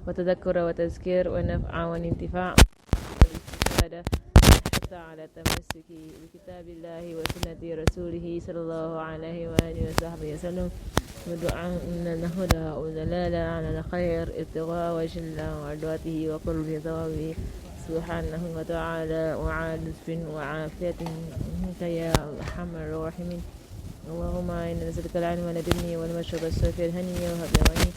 وتذكر وتذكير ونفع وانتفاع والاستفادة حتى على التمسك بكتاب الله وسنة رسوله صلى الله عليه وآله وصحبه وسلم ودعاء إن الهدى والدلالة على الخير ابتغاء وجه الله وعدوته وقرب ثوابه سبحانه وتعالى وعاد وعافية منك يا أرحم الراحمين. اللهم إنا نسألك العلم لدني والمشرب الصافي الهني وهب يغني.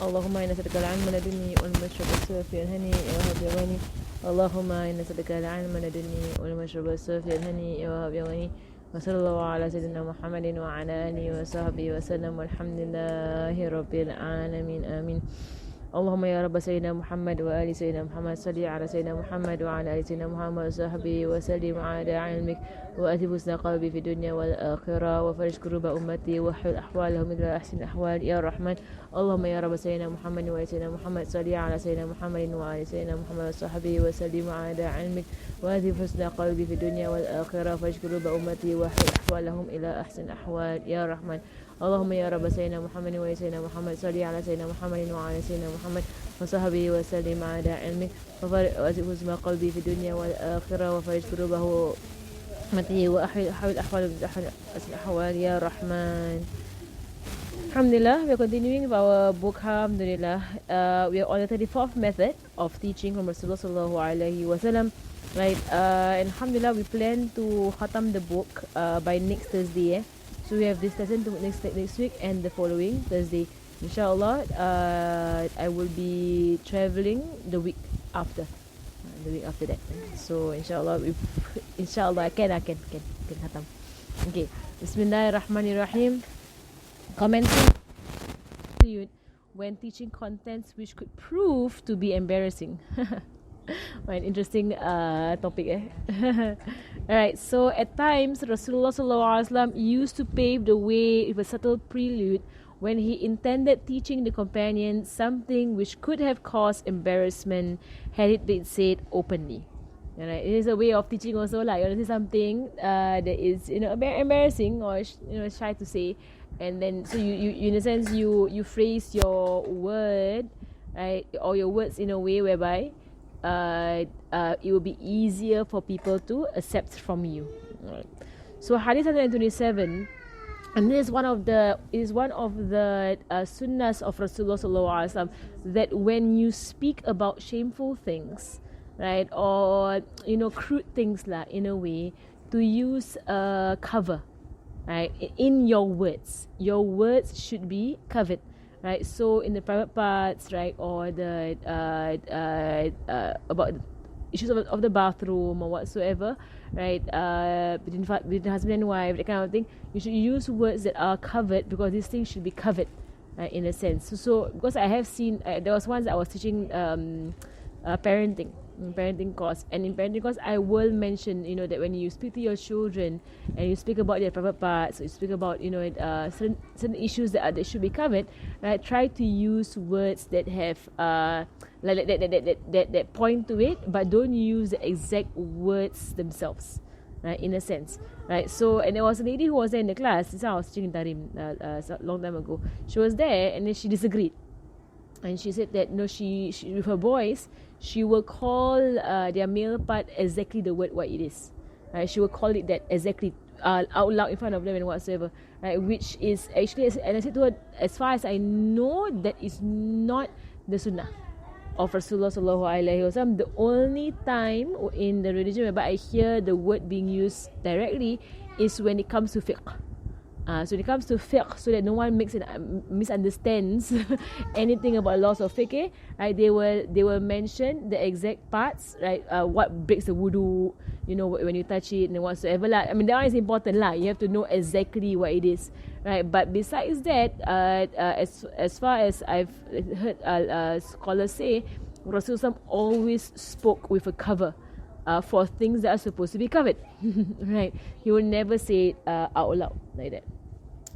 اللهم إنا نسألك العلم لدني والمشرب الصافي الهني وهب يغني. اللهم إنا نسألك العلم لدني والمشرب الصافي الهني وهب يغني. وصلى الله على سيدنا محمد وعلى آله وصحبه وسلم والحمد لله رب العالمين آمين. اللهم يا رب سيدنا محمد وآل سيدنا محمد صل على سيدنا محمد وعلى آل سيدنا محمد وصحبه وسلم على علمك وأتب حسن قلبي في الدنيا والآخرة وفرج كروب أمتي وحل أحوالهم إلى أحسن الأحوال يا رحمن. اللهم يا رب سيدنا محمد وآل سيدنا محمد صل على سيدنا محمد وآل سيدنا محمد وصحبه وسلم على علمك وأتب حسن قلبي في الدنيا والآخرة وفرج كروب أمتي وحل أحوالهم إلى أحسن الأحوال يا رحمن. اللهم يا رب سيدنا محمد وآل سيدنا محمد صل على سيدنا محمد وعلى سيدنا محمد وصحبه وسلم على علمك وأتب حسن قلبي في الدنيا والآخرة وفرج كروبه أمته وأحوال أحوال الأحوال يا رحمن. Alhamdulillah, we are continuing with our book. Alhamdulillah, we are on the 34th method of teaching from Rasulullah sallallahu alaihi wasallam. Right, and Alhamdulillah, we plan to khatam the book by next Thursday. So we have this lesson to next week and the following Thursday. Inshallah, I will be traveling the week after. The week after that. So inshallah, I can khatam. Okay. Bismillahirrahmanirrahim. Commenting when teaching contents which could prove to be embarrassing. An interesting topic. Alright, so at times Rasulullah SAW used to pave the way with a subtle prelude when he intended teaching the companions something which could have caused embarrassment had it been said openly. Alright, it is a way of teaching also, like you want to say something that is embarrassing or shy to say, and then so you in a sense you phrase your word, right, or your words in a way whereby it will be easier for people to accept from you. Right. So Hadith 127, and this is one of the sunnahs of Rasulullah sallallahu alaihi wasallam, that when you speak about shameful things, right, or crude things in a way, to use a cover, right, in your words should be covered, right? So in the private parts, right, or the about the issues of the bathroom or whatsoever, right, between husband and wife, that kind of thing, you should use words that are covered, because these things should be covered, right, in a sense. So because I have seen, there was once I was teaching parenting course, and in parenting course I will mention that when you speak to your children and you speak about their private parts, you speak about certain issues that should be covered, right, try to use words that have like that point to it, but don't use the exact words themselves, right, in a sense, right? So, and there was a lady who was there in the class. This I was teaching Tarim a long time ago. She was there and then she disagreed, and she said that she with her boys, she will call their male part exactly the word what it is, right? She will call it that exactly out loud in front of them and whatsoever, right? Which is actually, and I said to her, as far as I know, that is not the sunnah of Rasulullah sallallahu alaihi wasallam. The only time in the religion whereby I hear the word being used directly is when it comes to fiqh. So when it comes to fiqh, so that no one misunderstands anything about laws of fiqh, right? They will mention the exact parts, right? What breaks the wudu, when you touch it and whatsoever lah. I mean, that one is important lah. You have to know exactly what it is, right? But besides that, as far as I've heard scholars say, Rasulullah always spoke with a cover for things that are supposed to be covered, right? He will never say it out loud like that.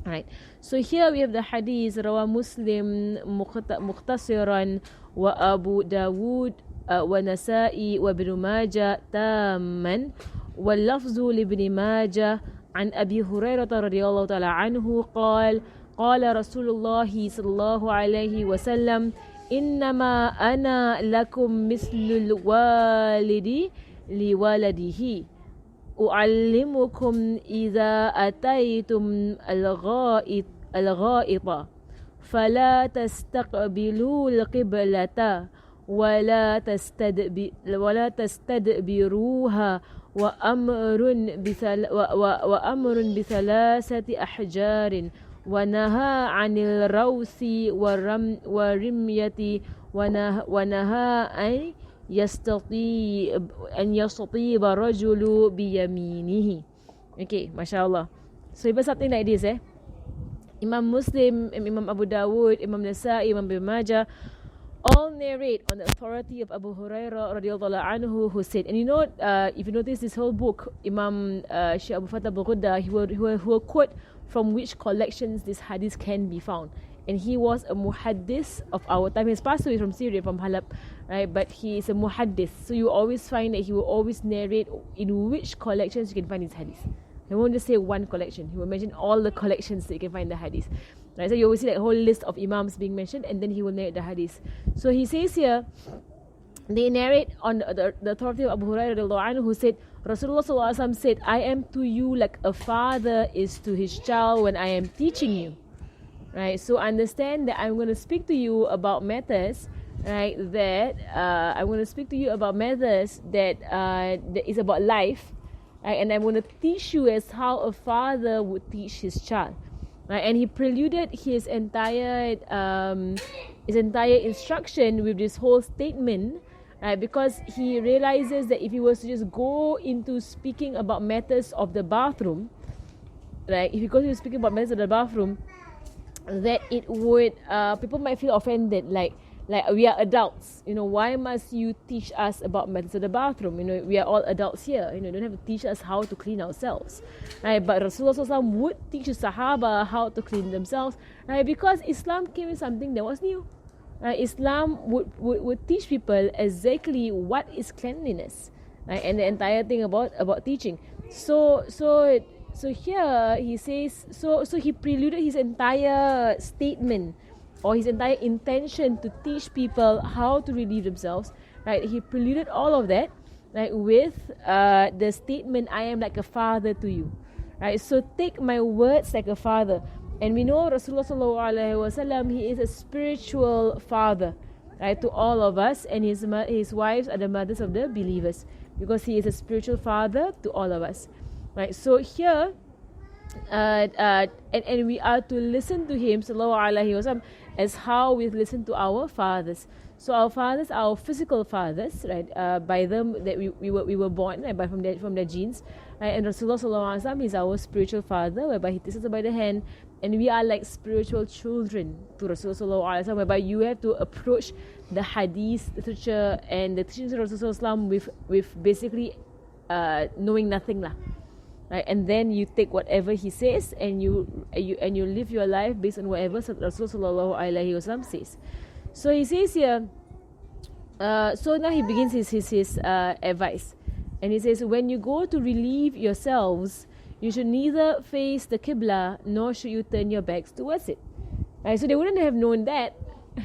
Right. So here we have the hadith rawa Muslim mukhtasaran wa Abu Dawud wa Nasa'i wa Ibn Majah tamman wal lafzu li Ibn Majah an Abi Hurairah radhiyallahu ta'ala anhu قال رسول الله صلى الله عليه وسلم إنما أنا لكم مثل الوالد لولده أعلمكم إذا أتيتم الغائط فلا تستقبلوا القبلة ولا تستدبروها وأمر بثلاثة أحجار ونهى عن الروث والرمية ونهى أن يستطيب الرجل بيمينه. Okay, Masya Allah. So even something like this, Imam Muslim, Imam Abu Dawud, Imam Nasa'i, Imam Ibn Majah all narrate on the authority of Abu Hurairah radiallahu anhu, who said, and if you notice this whole book, Imam Shaykh Abu Fatah Al-Ghudda, he will quote from which collections this hadith can be found. And he was a muhaddis of our time. He's passed away from Syria, from Halab, right? But he is a muhaddis. So you always find that he will always narrate in which collections you can find his hadith. He won't just say one collection. He will mention all the collections that you can find the hadith. Right? So you always see that whole list of imams being mentioned, and then he will narrate the hadith. So he says here, they narrate on the authority of Abu Hurairah who said, Rasulullah SAW said, I am to you like a father is to his child when I am teaching you. Right, so understand that I'm going to speak to you about matters, right? That I'm going to speak to you about matters that is about life, right? And I'm going to teach you as how a father would teach his child, right? And he preluded his entire instruction with this whole statement, right? Because he realizes that if he was to just go into speaking about matters of the bathroom, right? If he goes into speaking about matters of the bathroom, that it would people might feel offended, like we are adults, why must you teach us about matters of the bathroom? We are all adults here, you don't have to teach us how to clean ourselves, right? But Rasulullah SAW would teach the Sahaba how to clean themselves, right? Because Islam came with something that was new, right? Islam would teach people exactly what is cleanliness, right? And the entire thing about teaching. So here he says, so he preluded his entire statement or his entire intention to teach people how to relieve themselves, right? He preluded all of that, right, with the statement, I am like a father to you, right? So take my words like a father. And we know Rasulullah SAW, he is a spiritual father, right, to all of us, and his wives are the mothers of the believers, because he is a spiritual father to all of us. Right, so here, and we are to listen to him, sallallahu alaihi wasallam, as how we listen to our fathers. So our fathers are our physical fathers, right? By them that we were born, right? By from their genes, right? And Rasulullah sallallahu alaihi wasallam is our spiritual father, whereby he takes us by the hand, and we are like spiritual children to Rasulullah sallallahu alaihi wasallam, whereby you have to approach the hadith literature and the teachings of Rasulullah sallallahu alaihi wasallam with basically knowing nothing lah. Right, and then you take whatever he says and you live your life based on whatever Rasulullah sallallahu alaihi wasallam says. So he says here, so now he begins his advice, and he says, when you go to relieve yourselves, you should neither face the Qibla nor should you turn your backs towards it. Right, so they wouldn't have known that,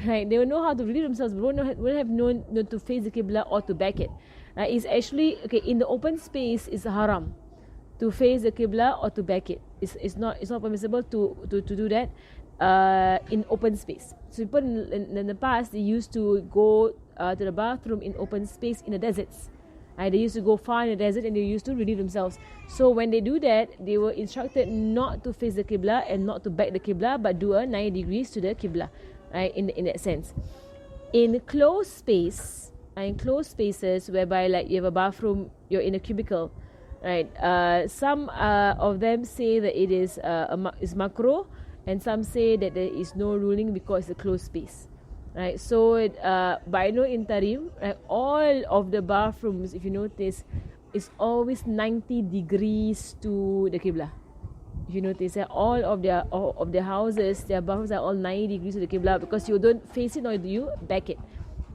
right? They would know how to relieve themselves, but wouldn't have known not to face the Qibla or to back it. Right, it's actually in the open space is haram to face the Qibla or to back it. It's not permissible to do that in open space. So people in the past, they used to go to the bathroom in open space in the deserts. They used to go far in the desert and they used to relieve themselves. So when they do that, they were instructed not to face the Qibla and not to back the Qibla, but do a 90 degrees to the Qibla, right? In that sense. In closed space, in closed spaces whereby like you have a bathroom, you're in a cubicle, right? Some of them say that it is makruh, and some say that there is no ruling because it's a closed space, right? So by no interim, right, all of the bathrooms, if you notice, is always 90 degrees to the Qibla. If you notice, all of their houses, their bathrooms are all 90 degrees to the Qibla, because you don't face it nor do you back it.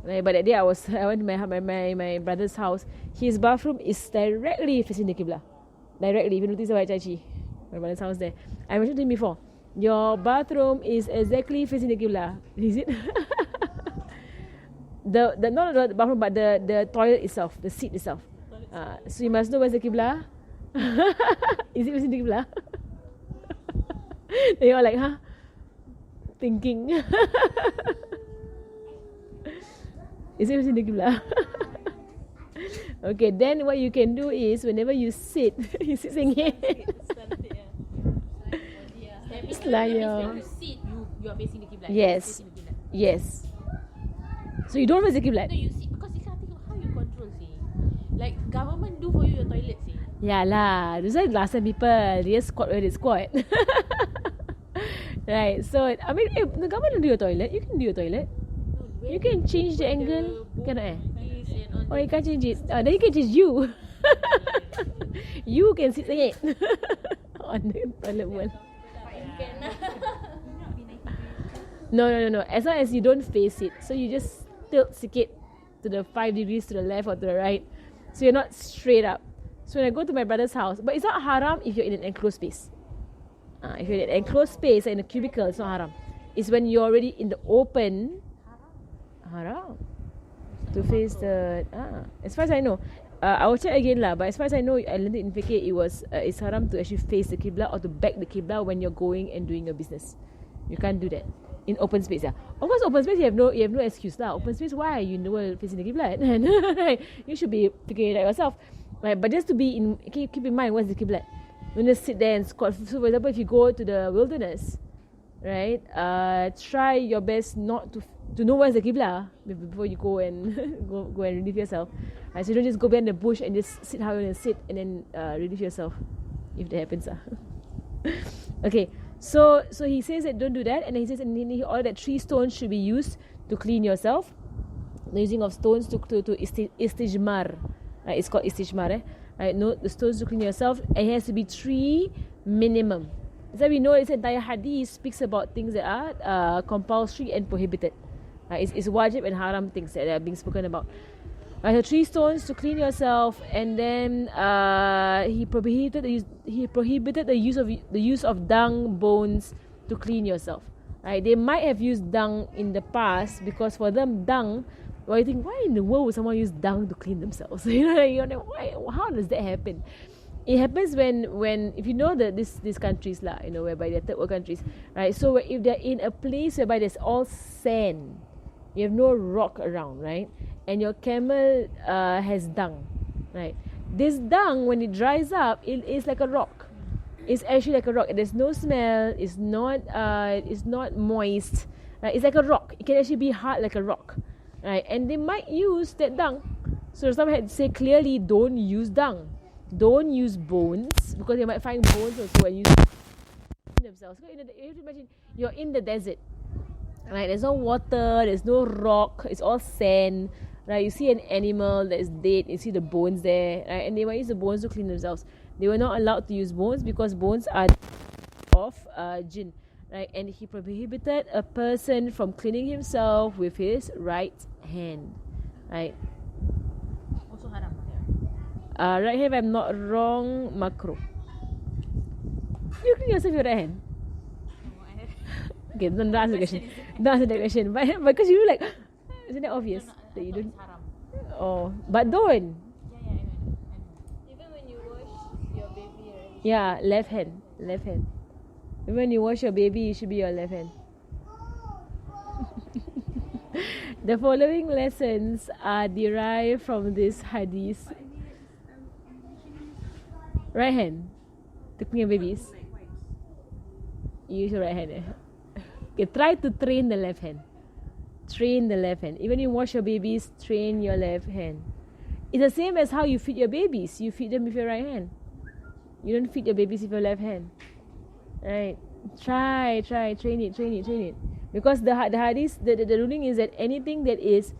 Right, but that day I went to my brother's house. His bathroom is directly facing the Qibla. Directly, if you notice about Chachi, my brother's house there. I mentioned to him before, your bathroom is exactly facing the Qibla. Is it? the not the bathroom, but the toilet itself, the seat itself. So you must know where's the Qibla. Is it facing the Qibla? They all like, huh? Thinking. Is it facing the Qibla? Okay, then what you can do is whenever you sit, you sit singing. When you sit, you are facing the Qibla. Yes. Yes. So you don't face the Qibla. No, you sit because you can't think of how you control, see. Like government do for you your toilet, see. Yeah lah. That's why last time people they squat where they squat. Right. So I mean, if the government don't do your toilet, you can do your toilet. No, You can change the angle. Cannot Oh, you can't change it. Then you can change you. You can sit sengit on the toilet bowl. No. As long as you don't face it. So you just tilt sikit to the 5 degrees to the left or to the right. So you're not straight up. So when I go to my brother's house, but it's not haram if you're in an enclosed space. If you're in an enclosed space in a cubicle, it's not haram. It's when you're already in the open. Haram. To face the as far as I know, I will check again lah. But as far as I know, I learned it in fiqh. It's haram to actually face the Qibla or to back the Qibla when you're going and doing your business. You can't do that in open space. Yeah, of course, open space you have no excuse lah. Open space, why are you in the world facing the Qibla? You should be figuring it out yourself. Right, but just to be in, keep in mind what's the Qibla. Don't just sit there and squat. So for example, if you go to the wilderness, right, try your best not to know where's the Qibla before you go and go and relieve yourself. So you don't just go behind the bush and just sit how you want to sit and then relieve yourself, if that happens. Okay, so he says that don't do that, and then he says and he ordered that 3 stones should be used to clean yourself. The using of stones to istijmar. It's called istijmar. Right, no, the stones to clean yourself, and it has to be 3 minimum. So we know this entire hadith speaks about things that are compulsory and prohibited. It's wajib and haram things that are being spoken about. So 3 stones to clean yourself, and then he prohibited the use of dung bones to clean yourself. Right? They might have used dung in the past because for them dung. Well, you think, why in the world would someone use dung to clean themselves? You're like, why? How does that happen? It happens when if you know that these countries lah, whereby they're third world countries, right? So if they're in a place whereby there's all sand, you have no rock around, right? And your camel has dung, right? This dung, when it dries up, it is like a rock. It's actually like a rock. There's no smell. It's not moist. Right? It's like a rock. It can actually be hard like a rock. Right, and they might use that dung. So some had say clearly, don't use dung, don't use bones, because they might find bones also and use themselves. So you have to imagine you're in the desert, right? There's no water, there's no rock, it's all sand, right? You see an animal that is dead, you see the bones there, right? And they might use the bones to clean themselves. They were not allowed to use bones because bones are of jinn. Right, and he prohibited a person from cleaning himself with his right hand. Right. Also haram. Right hand, if I'm not wrong, makruh. You clean yourself with your right hand? No, I have. Okay, don't answer the question. Don't answer the question. But because you like, isn't that obvious that you don't? It's haram. Oh, but don't. Yeah, I know. Even when you wash your baby, right? Yeah, left hand. When you wash your baby, it should be your left hand. The following lessons are derived from this hadith. Right hand to clean your babies. Use your right hand. Okay, try to train the left hand. Train the left hand. Even you wash your babies, train your left hand. It's the same as how you feed your babies. You feed them with your right hand. You don't feed your babies with your left hand. Right, try, train it. Because the hadith, the ruling is that anything that is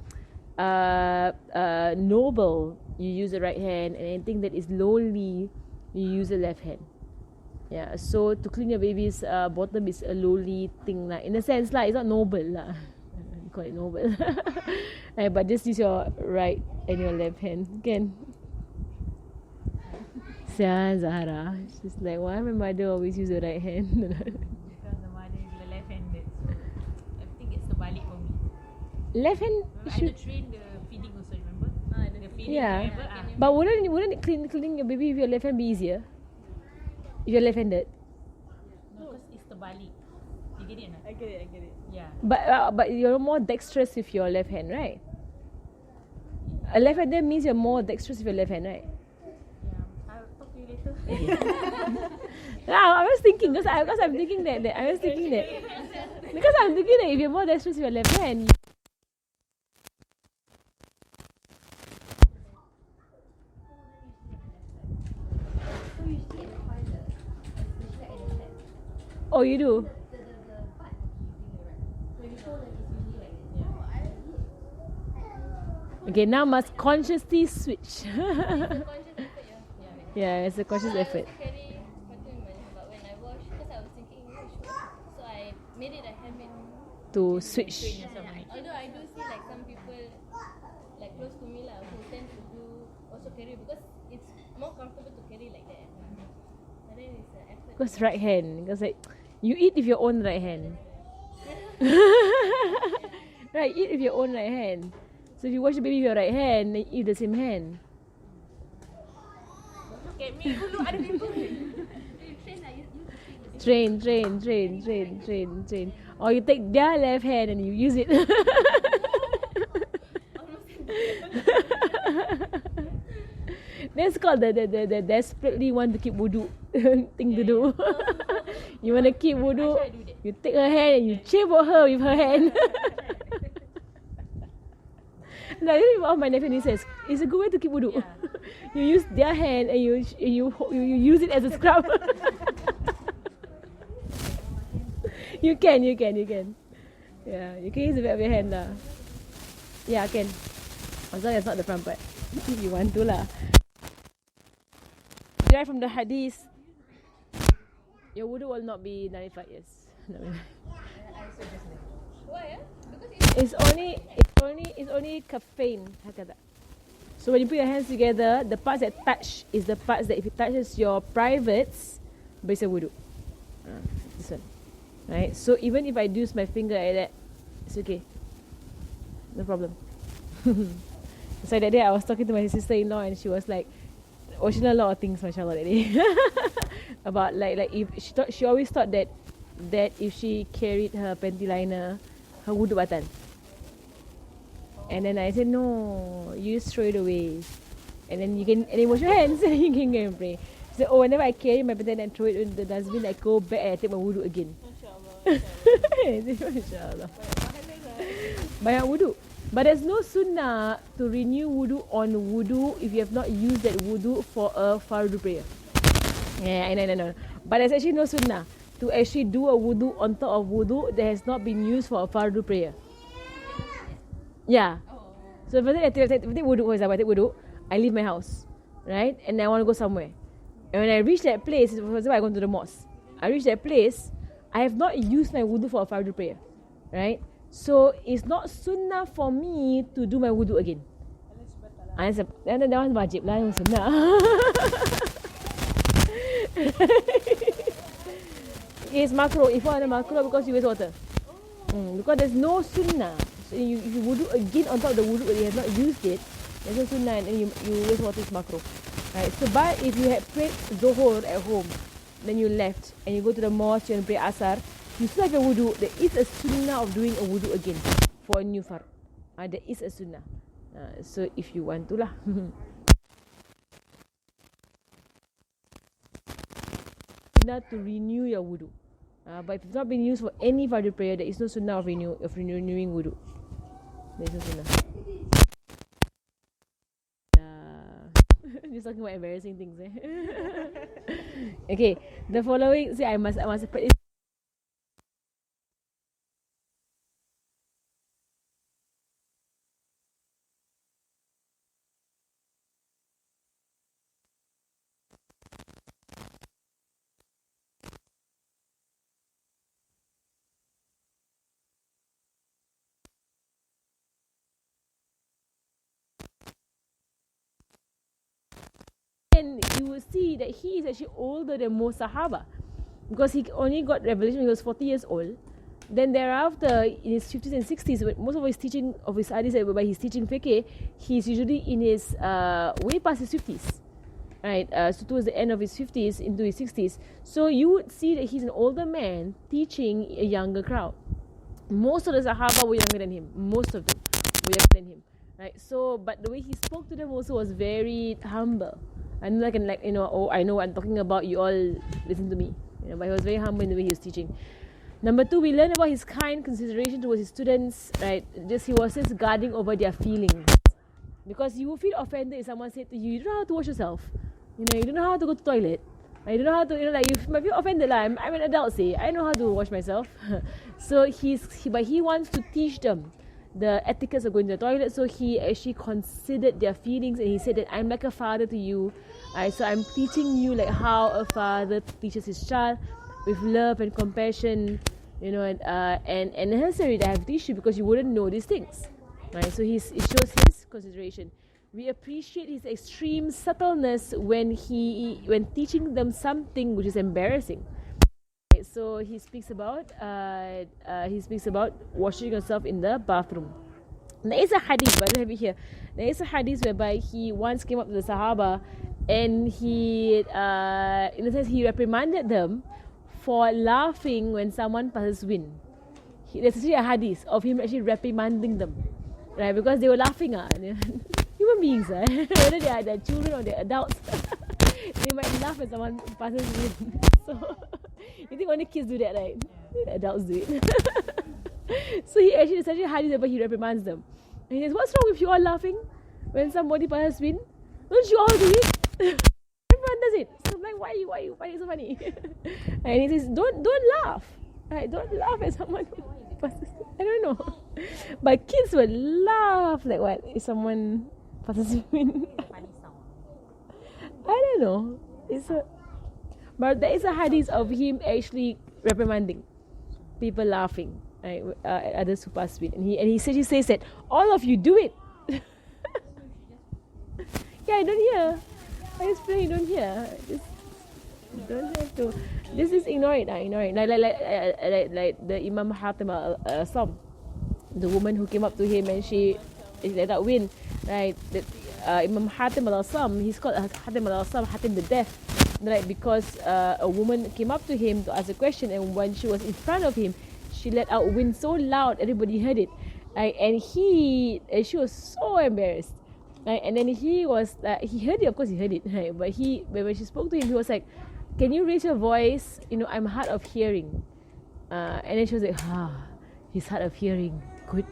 noble, you use the right hand, and anything that is lowly, you use the left hand. Yeah, so to clean your baby's bottom is a lowly thing lah. In a sense lah, it's not noble lah. You call it noble. Right, but just use your right and your left hand. Can. Zahara. She's like, why my mother always use the right hand? Because the mother is the left-handed, so everything gets terbalik for me. Left hand And should. the train, the feeding also, remember? The feeding, Yeah. remember? But wouldn't cleaning your baby with your left hand be easier? If you're left-handed. No, because it's the balik. You get it or not? I get it. Yeah. But you're more dexterous with your left hand, right? A left-hander means you're more dexterous with your left hand, right? Yeah. I'll talk to you later. I was thinking because I'm thinking that I was thinking that because I'm thinking that if you're more dexterous with your left hand. Oh, you do? Okay, now must consciously switch. Yeah, it's a conscious effort. I carry continent, but when I wash, because I was thinking so I made it a habit. To switch. Although I do see like some people like close to me who tend to do also carry because it's more comfortable to carry like that. But then it's an effort. Because right hand. Because like you eat with your own right hand. Right, eat with your own right hand. So if you wash the baby with your right hand, then eat the same hand. Look at me, go look other people. Train. Or you take their left hand and you use it. That's called the desperately want to keep wudu thing to do. You want to keep wudu, you take her hand and you chaebol her with her hand. Now, this is what my nephew says. It's a good way to keep wudu. Yeah. You use their hand and you use it as a scrub. You can. Yeah, you can use the back of your hand lah. Yeah, can. As long as not the front part. If you want to lah. Derived from the Hadith, your wudu will not be 95 years. Why? Because It's only kaffain hakada. So when you put your hands together, the parts that touch is the parts that if it touches your privates, it's a wudu. This one, right? So even if I use my finger like that, it's okay. No problem. So that day I was talking to my sister-in-law and she was like, she know a lot of things, mashallah, that day. About like if she always thought that if she carried her panty liner, her wudu batal. And then I said, no, you just throw it away. And then you wash your hands and you can go and pray. She said, whenever I carry my panty and throw it in the dustbin, I go back and I take my wudu again. Mashallah. Banyak wudu. But there's no sunnah to renew wudu on wudu if you have not used that wudu for a fardu prayer. Yeah, no. But there's actually no sunnah to actually do a wudu on top of wudu that has not been used for a fardu prayer. Yeah. So if I take wudu, for example, I take wudu, I leave my house, right? And I want to go somewhere. And when I reach that place, for example, I go to the mosque. I reach that place, I have not used my wudu for a fardu prayer, right? So it's not sunnah for me to do my wudu again. That one's wajib lah, that one's sunnah. It's makruh. If you want makruh because you waste water. Because there's no sunnah. So if you wudu again on top of the wudu that you have not used it, there's no sunnah and then you waste water, it's makruh. Right? So but if you had prayed Zohor at home, then you left and you go to the mosque and pray Asar, you still have your wudu. There is a sunnah of doing a wudu again for a new fard. There is a sunnah. So if you want to lah. Sunnah to renew your wudu. But if it's not been used for any fardu prayer, there is no sunnah of renewing wudu. There is no sunnah. Just talking about embarrassing things. Okay, the following. See, I must practice. And you will see that he is actually older than most Sahaba, because he only got revelation when he was 40 years old, Then thereafter, in his 50s and 60s, when most of his teaching of his hadith, whereby he's teaching fiqh, he's usually in his way past his 50s, right? So towards the end of his 50s into his 60s. So you would see that he's an older man teaching a younger crowd. Most of the Sahaba were younger than him. Most of them were younger than him, right? So, but the way he spoke to them also was very humble. And like, oh, I know what I'm talking about. You all listen to me. But he was very humble in the way he was teaching. Number 2, we learn about his kind consideration towards his students, right? He was just guarding over their feelings. Because you will feel offended if someone said to you, you don't know how to wash yourself. You don't know how to go to the toilet. You don't know how to, you might feel offended. I'm an adult, say. I know how to wash myself. So but he wants to teach them the etiquettes of going to the toilet. So he actually considered their feelings, and he said that I'm like a father to you. So I'm teaching you like how a father teaches his child with love and compassion, and necessary that I have to teach you because you wouldn't know these things. Right? So it shows his consideration. We appreciate his extreme subtleness when teaching them something which is embarrassing. Right? So he speaks about washing yourself in the bathroom. There is a hadith, but I don't have it here. There is a hadith whereby he once came up to the Sahaba, and he, in a sense, he reprimanded them for laughing when someone passes wind. There's actually a hadith of him actually reprimanding them, right? Because they were laughing. Human beings, whether they are children or they're adults, they might laugh when someone passes wind. So, you think only kids do that, right? Adults do it. So there's actually a hadith where he reprimands them. And he says, what's wrong with you all laughing when somebody passes wind? Don't you all do it? Everyone does it. So I'm like, why are you finding it so funny? And he says, don't laugh. Right? Don't laugh at someone who passes. I don't know. But kids would laugh like what? If someone passes wind. I don't know. But there is a hadith of him actually reprimanding people laughing, right, at others who pass wind. And he says that all of you do it. Yeah, I don't hear. I explain, you don't hear. Just don't have to. Just ignore it. Ignore it. Like the Imam Hatim al-Assam, the woman who came up to him and she let out wind, right? Imam Hatim al-Assam, he's called Hatim al-Assam, Hatim the Deaf, right? Because a woman came up to him to ask a question, and when she was in front of him, she let out wind so loud everybody heard it, right? And she was so embarrassed. Right, and then he heard it, of course he heard it, right? But when she spoke to him, he was like, can you raise your voice? I'm hard of hearing. And then she was like, he's hard of hearing. Good.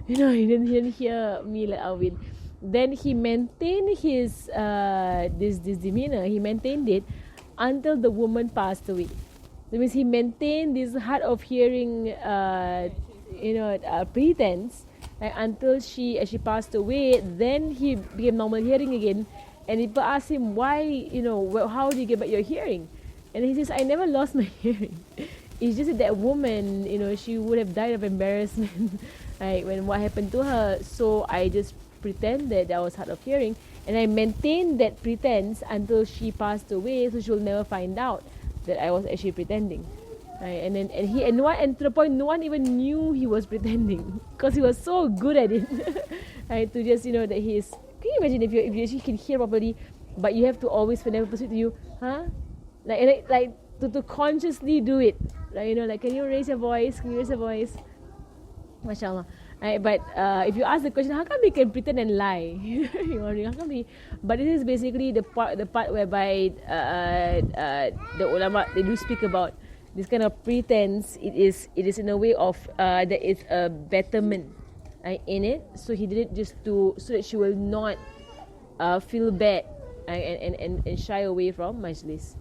He didn't hear me let out wind. Then he maintained his this demeanor. He maintained it until the woman passed away. That means he maintained this hard of hearing pretense, like, until she passed away. Then he became normal hearing again, and people asked him why, how did you get back your hearing? And he says, I never lost my hearing. It's just that woman, she would have died of embarrassment, like when what happened to her. So I just pretended that I was hard of hearing, and I maintained that pretense until she passed away, so she'll never find out that I was actually pretending. Right? And to the point no one even knew he was pretending, because he was so good at it. Right? To just that he is. Can you imagine if you actually can hear properly, but you have to always, whenever people speak to you, like to consciously do it. Like can you raise your voice? MashaAllah. Right? But if you ask the question, how come he can pretend and lie? You're wondering, how come he? But this is basically the part whereby the ulama, they do speak about this kind of pretense. It is in a way of there is a betterment in it. So he did it just so that she will not feel bad and shy away from majlis.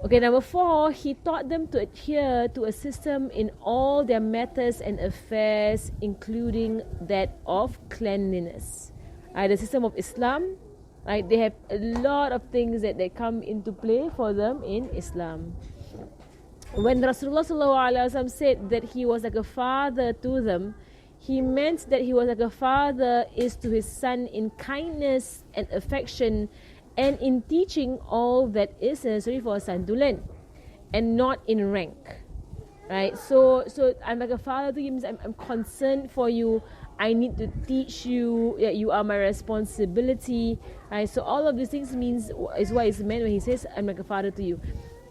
Okay, number 4, he taught them to adhere to a system in all their matters and affairs, including that of cleanliness. The system of Islam, they have a lot of things that they come into play for them in Islam. When Rasulullah SAW said that he was like a father to them, he meant that he was like a father is to his son in kindness and affection, and in teaching all that is necessary for a son to learn, and not in rank. right? So I'm like a father to you, means I'm concerned for you. I need to teach you that you are my responsibility, right? So all of these things is what is meant when he says I'm like a father to you.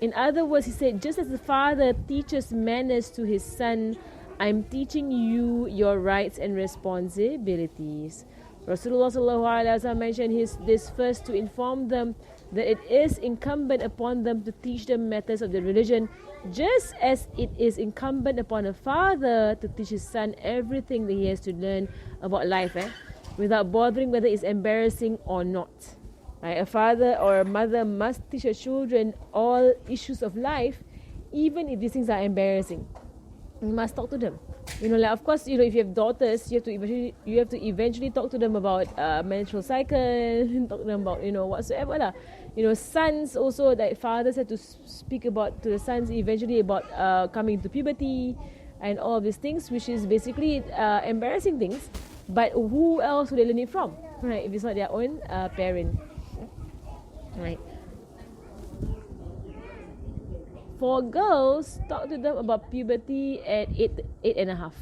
In other words, he said, just as the father teaches manners to his son, I'm teaching you your rights and responsibilities. Rasulullah SAW mentioned this first to inform them that it is incumbent upon them to teach them matters of the religion, just as it is incumbent upon a father to teach his son everything that he has to learn about life, without bothering whether it's embarrassing or not. Right? A father or a mother must teach their children all issues of life, even if these things are embarrassing. You must talk to them. Like of course, if you have daughters, you have to eventually talk to them about menstrual cycle, talk to them about whatsoever lah. Sons also, like fathers have to speak about to the sons eventually about coming to puberty and all of these things, which is basically embarrassing things. But who else would they learn it from, right? If it's not their own parent, right? For girls, talk to them about puberty at eight and a half,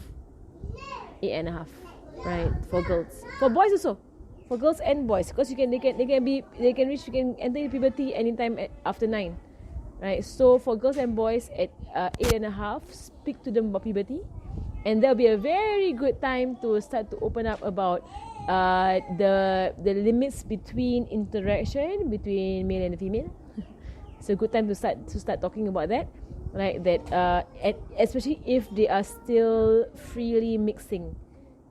right? For girls, for boys also, for girls and boys, because they can enter puberty anytime after 9, right? So for girls and boys at 8.5, speak to them about puberty, and there'll be a very good time to start to open up about the limits between interaction between male and female. It's a good time to start talking about that, like that, especially if they are still freely mixing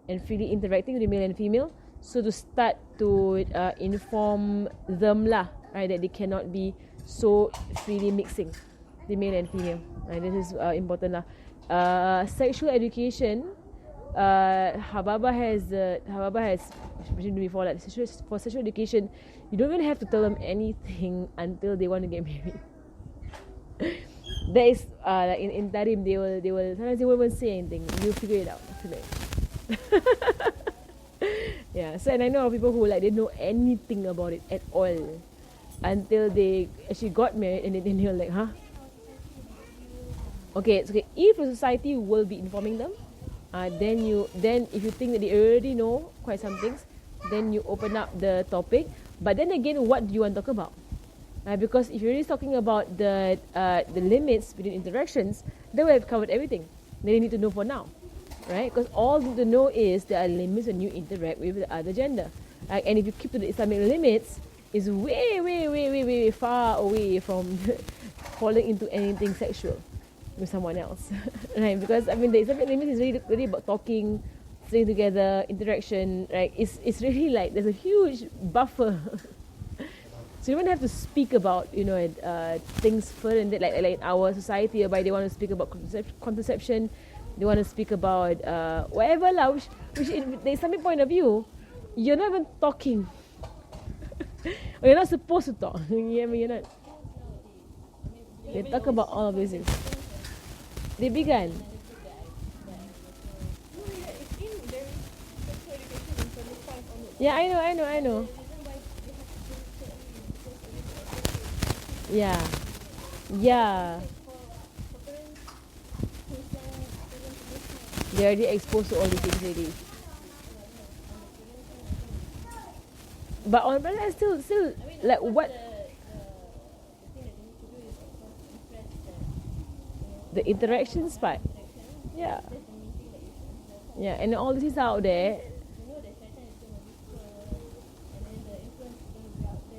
and freely interacting with the male and female. So to start to inform them lah, right, that they cannot be so freely mixing the male and female. Right, this is important lah. Sexual education. Hababa has mentioned before that for sexual education, you don't even have to tell them anything until they want to get married. That is like in Tarim, they will sometimes they won't even say anything. You figure it out after that. Yeah. So and I know people who they know anything about it at all until they actually got married, and then they're like, huh? Okay, it's okay. If the society will be informing them, then if you think that they already know quite some things, then you open up the topic. But then again, what do you want to talk about? Because if you're really talking about the limits between interactions, then we have covered everything that you need to know for now, right? Because all you need to know is there are limits when you interact with the other gender, and if you keep to the Islamic limits, is way far away from falling into anything sexual with someone else, right? Because the Islamic limit is really about talking, staying together, interaction, right? It's really like there's a huge buffer. So you don't have to speak about things further than that, like in our society, whereby they want to speak about contraception, they want to speak about whatever lah, which the Islamic point of view, you're not even talking. Or you're not supposed to talk. You're not. They talk about all of these things. They began. Yeah, I know. Yeah. They're already exposed to all these things already. But on the other hand, still like what? The interactions part. Yeah. Yeah, and all this is out there.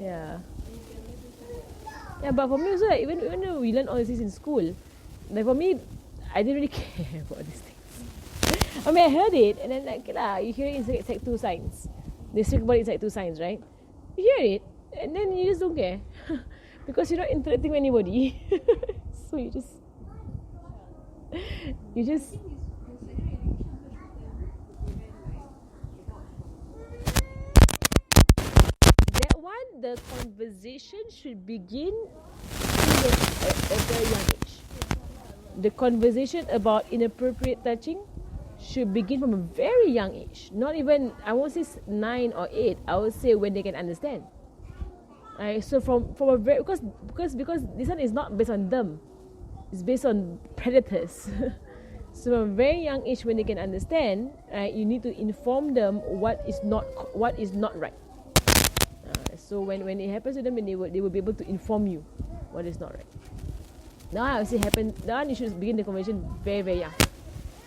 Yeah. Yeah, but for me also, like, even though we learn all this in school, like for me, I didn't really care about these things. I mean, I heard it, and then like, you hear it in Sec 2 science. They speak about it in Sec 2 science, right? You hear it, and then you just don't care. Because you're not interacting with anybody. So you just that one, the conversation should begin at a very young age. The conversation about inappropriate touching should begin from a very young age. Not even, I won't say 9 or 8, I would say when they can understand. Right? So from a very, because this one is not based on them. It's based on predators. So from a very young age, when they can understand, right, you need to inform them what is not right. So when it happens to them, then they will be able to inform you what is not right. Now I would say now you should begin the conversation very, very young.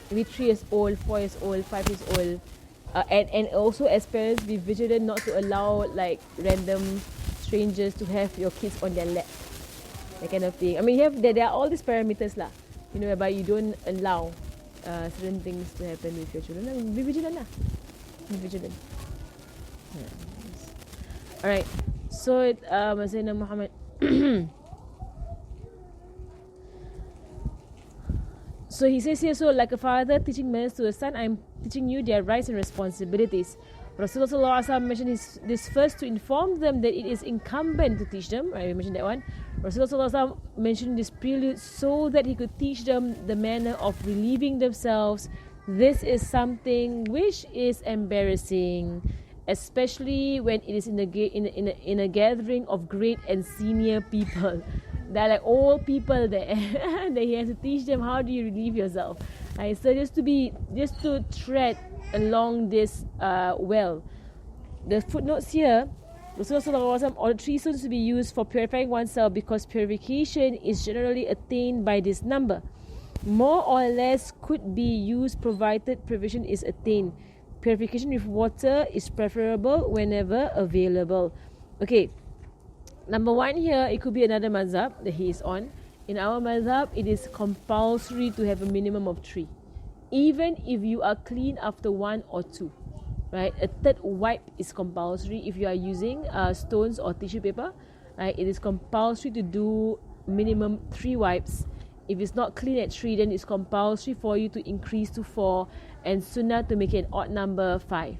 Maybe 3 years old, 4 years old, 5 years old. And also as parents, be vigilant not to allow like random strangers to have your kids on their lap. That kind of thing. I mean, there are all these parameters lah. Whereby you don't allow certain things to happen with your children. Be vigilant lah. Be vigilant. Yeah. Alright. So, Sayyidina Muhammad. So he says here, so like a father teaching manners to a son, I'm teaching you their rights and responsibilities. Rasulullah SAW mentioned this first to inform them that it is incumbent to teach them. Right, we mentioned that one. Rasulullah SAW mentioned this prelude so that he could teach them the manner of relieving themselves. This is something which is embarrassing, especially when it is in a gathering of great and senior people. There are like old people there that he has to teach them how do you relieve yourself. Right, so just to tread along this well. The footnotes here, Rasulullah ordered 3 stones to be used for purifying oneself because purification is generally attained by this number. More or less could be used provided provision is attained. Purification with water is preferable whenever available. Okay, number 1 here, it could be another mazhab that he is on. In our mazhab, it is compulsory to have a minimum of 3. Even if you are clean after 1 or 2. Right, a 3rd wipe is compulsory if you are using stones or tissue paper. Right, it is compulsory to do minimum 3 wipes. If it's not clean at 3, then it's compulsory for you to increase to 4, and sunnah to make it an odd number 5.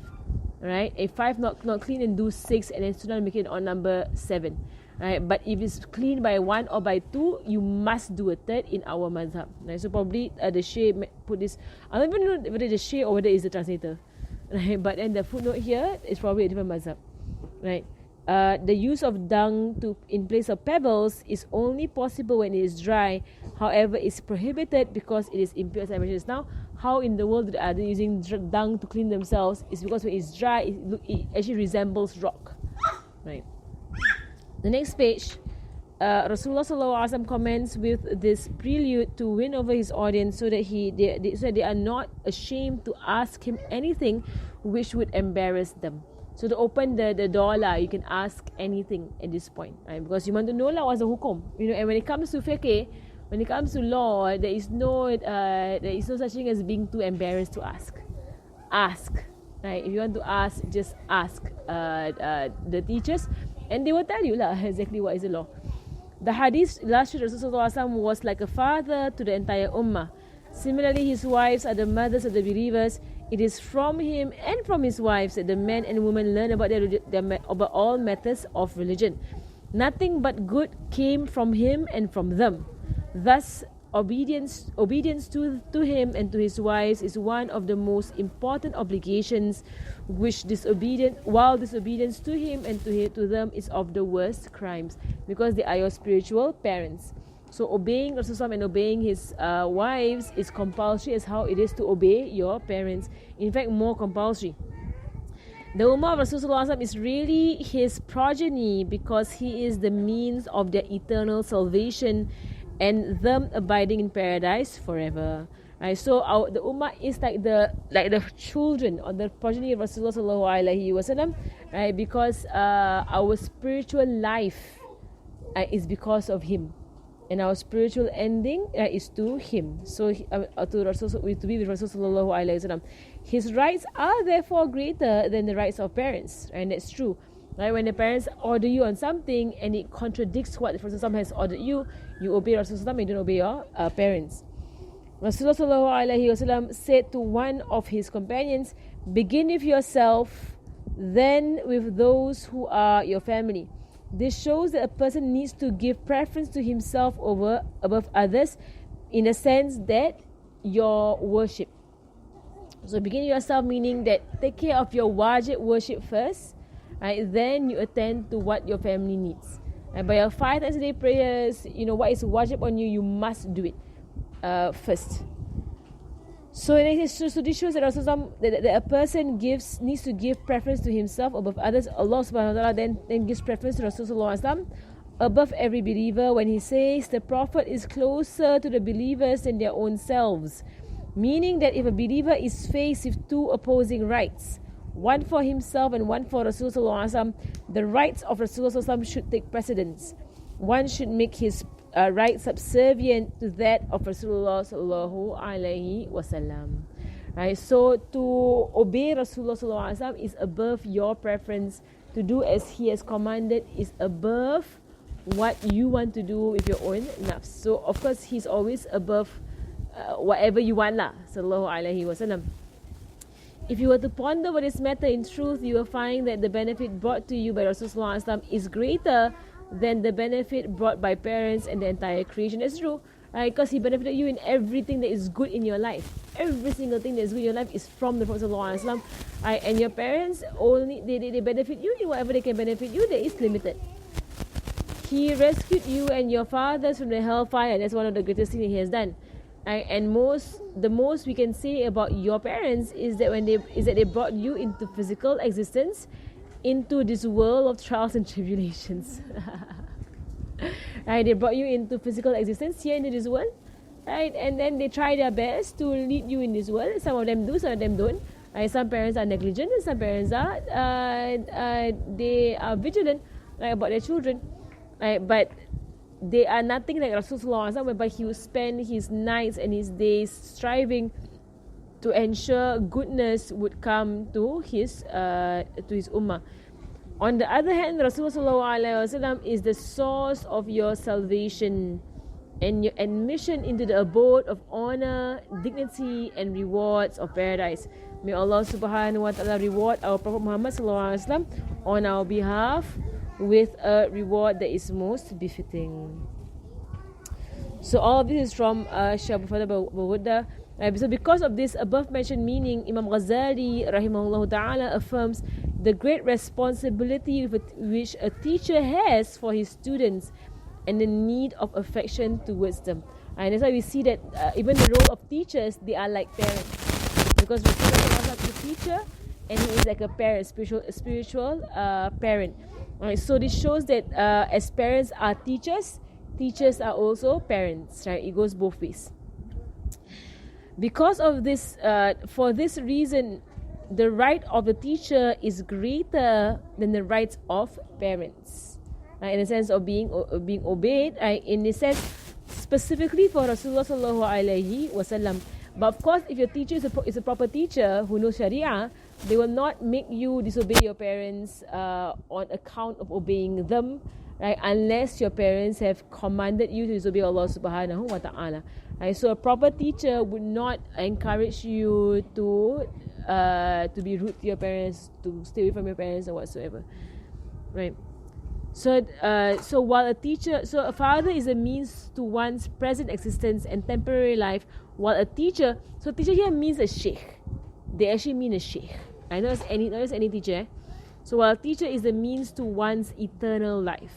Right, if 5 not clean, then do 6, and then sunnah to make it an odd number 7. Right, but if it's clean by 1 or by 2, you must do a 3rd in our mazhab. Right, so probably the Shaykh put this. I don't even know whether the Shaykh or whether it's the translator. Right, but then the footnote here is probably a different mazhab. Right, the use of dung in place of pebbles is only possible when it is dry. However, it's prohibited because it is impure, as I mentioned just now. How in the world are they using dung to clean themselves? It's because when it's dry, it actually resembles rock. Right. The next page, Rasulullah SAW comments with this prelude to win over his audience so that they are not ashamed to ask him anything which would embarrass them. So to open the door lah, you can ask anything at this point, right? Because you want to know lah what's the hukum. And when it comes to fiqh, when it comes to law, there is no such thing as being too embarrassed to ask. Ask, right? If you want to ask, just ask the teachers, and they will tell you lah exactly what is the law. The hadith illustrated Rasulullah was like a father to the entire ummah. Similarly, his wives are the mothers of the believers. It is from him and from his wives that the men and women learn about about all matters of religion. Nothing but good came from him and from them. Thus, obedience to him and to his wives is one of the most important obligations, while disobedience to him and to them is of the worst crimes, because they are your spiritual parents. So obeying Rasulullah and obeying his wives is compulsory as how it is to obey your parents. In fact, more compulsory. The Ummah of Rasulullah is really his progeny because he is the means of their eternal salvation and them abiding in paradise forever. Right, so the Ummah is like the children or the progeny of Rasulullah sallallahu alaihi wasallam, right? Because our spiritual life is because of him. And our spiritual ending is to him. So to be with Rasulullah sallallahu alaihi wasallam. His rights are therefore greater than the rights of parents, and that's true. Right? When the parents order you on something and it contradicts what Rasulullah has ordered you, you obey Rasulullah and you don't obey your parents. Rasulullah sallallahu alaihi wasallam said to one of his companions, "Begin with yourself, then with those who are your family." This shows that a person needs to give preference to himself above others, in the sense that your worship. So begin yourself, meaning that take care of your wajib worship first, right? Then you attend to what your family needs. By your 5 times a day prayers, what is wajib on you, you must do it first. So this shows that that a person needs to give preference to himself above others. Allah subhanahu wa ta'ala then gives preference to Rasulullah above every believer when he says the Prophet is closer to the believers than their own selves. Meaning that if a believer is faced with two opposing rights, one for himself and one for Rasulullah, the rights of Rasulullah should take precedence. One should make his right subservient to that of Rasulullah sallallahu alaihi wasallam. Right, so to obey Rasulullah sallallahu alaihi wasallam is above your preference. To do as he has commanded is above what you want to do with your own nafs. So of course he's always above whatever you want lah, sallallahu alaihi wasallam. If you were to ponder over this matter, in truth you will find that the benefit brought to you by Rasulullah is greater than the benefit brought by parents and the entire creation. That's true, right? Because he benefited you in everything that is good in your life. Every single thing that is good in your life is from the Prophet ﷺ. Right? And your parents only they benefit you in whatever they can benefit you. That is limited. He rescued you and your fathers from the hellfire. That's one of the greatest things that he has done. Right? And the most we can say about your parents is that they brought you into physical existence, into this world of trials and tribulations. Right? They brought you into physical existence here into this world, right? And then they try their best to lead you in this world. Some of them do, some of them don't. Right? Some parents are negligent, and some parents are they are vigilant, right, about their children. Right? But they are nothing like Rasulullah, whereby he would spend his nights and his days striving to ensure goodness would come to his ummah. On the other hand, Rasulullah is the source of your salvation and your admission into the abode of honor, dignity and rewards of paradise. May Allah subhanahu wa ta'ala reward our Prophet Muhammad on our behalf with a reward that is most befitting. So all of this is from Shaykh Bawudda. So because of this above mentioned meaning, Imam Ghazali rahimahullah ta'ala affirms the great responsibility which a teacher has for his students and the need of affection towards them. And that's why we see that even the role of teachers, they are like parents. Because Rasulullah is a teacher and he is like a parent, spiritual parent. Right, so this shows that as parents are teachers, teachers are also parents. Right? It goes both ways. Because of this, for this reason, the right of the teacher is greater than the rights of parents. Right? In the sense of being obeyed, right? In the sense specifically for Rasulullah sallallahu alaihi wasallam. But of course, if your teacher is a proper teacher who knows Sharia, they will not make you disobey your parents on account of obeying them, right? Unless your parents have commanded you to disobey Allah subhanahu wa ta'ala. Right? So a proper teacher would not encourage you to be rude to your parents, to stay away from your parents or whatsoever. Right? So while a father is a means to one's present existence and temporary life, while a teacher here means a sheikh. They actually mean a sheikh. I know it's any teacher. So while a teacher is the means to one's eternal life,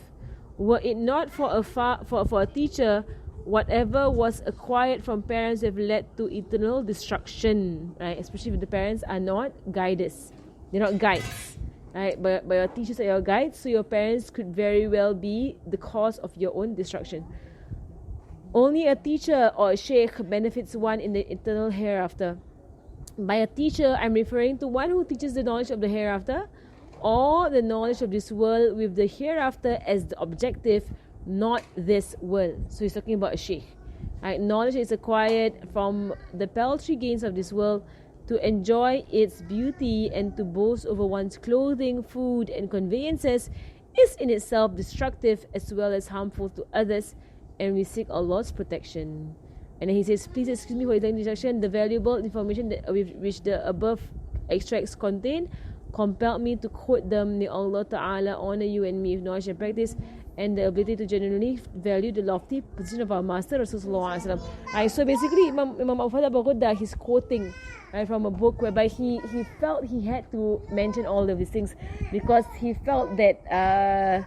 were it not for a teacher, whatever was acquired from parents have led to eternal destruction, right? Especially if the parents are not guiders. They're not guides, right? But your teachers are your guides, so your parents could very well be the cause of your own destruction. Only a teacher or a sheikh benefits one in the eternal hereafter. By a teacher, I'm referring to one who teaches the knowledge of the hereafter or the knowledge of this world with the hereafter as the objective, not this world. So he's talking about a sheikh. Right? Knowledge is acquired from the paltry gains of this world to enjoy its beauty and to boast over one's clothing, food and conveyances is in itself destructive as well as harmful to others, and we seek Allah's protection. And then he says, please excuse me for the introduction. The valuable information which the above extracts contain compelled me to quote them. May Allah Ta'ala honor you and me with knowledge and practice and the ability to genuinely value the lofty position of our Master Rasulullah SAW. So basically, Imam Abu Bakr, he's quoting from a book whereby he felt he had to mention all of these things because he felt that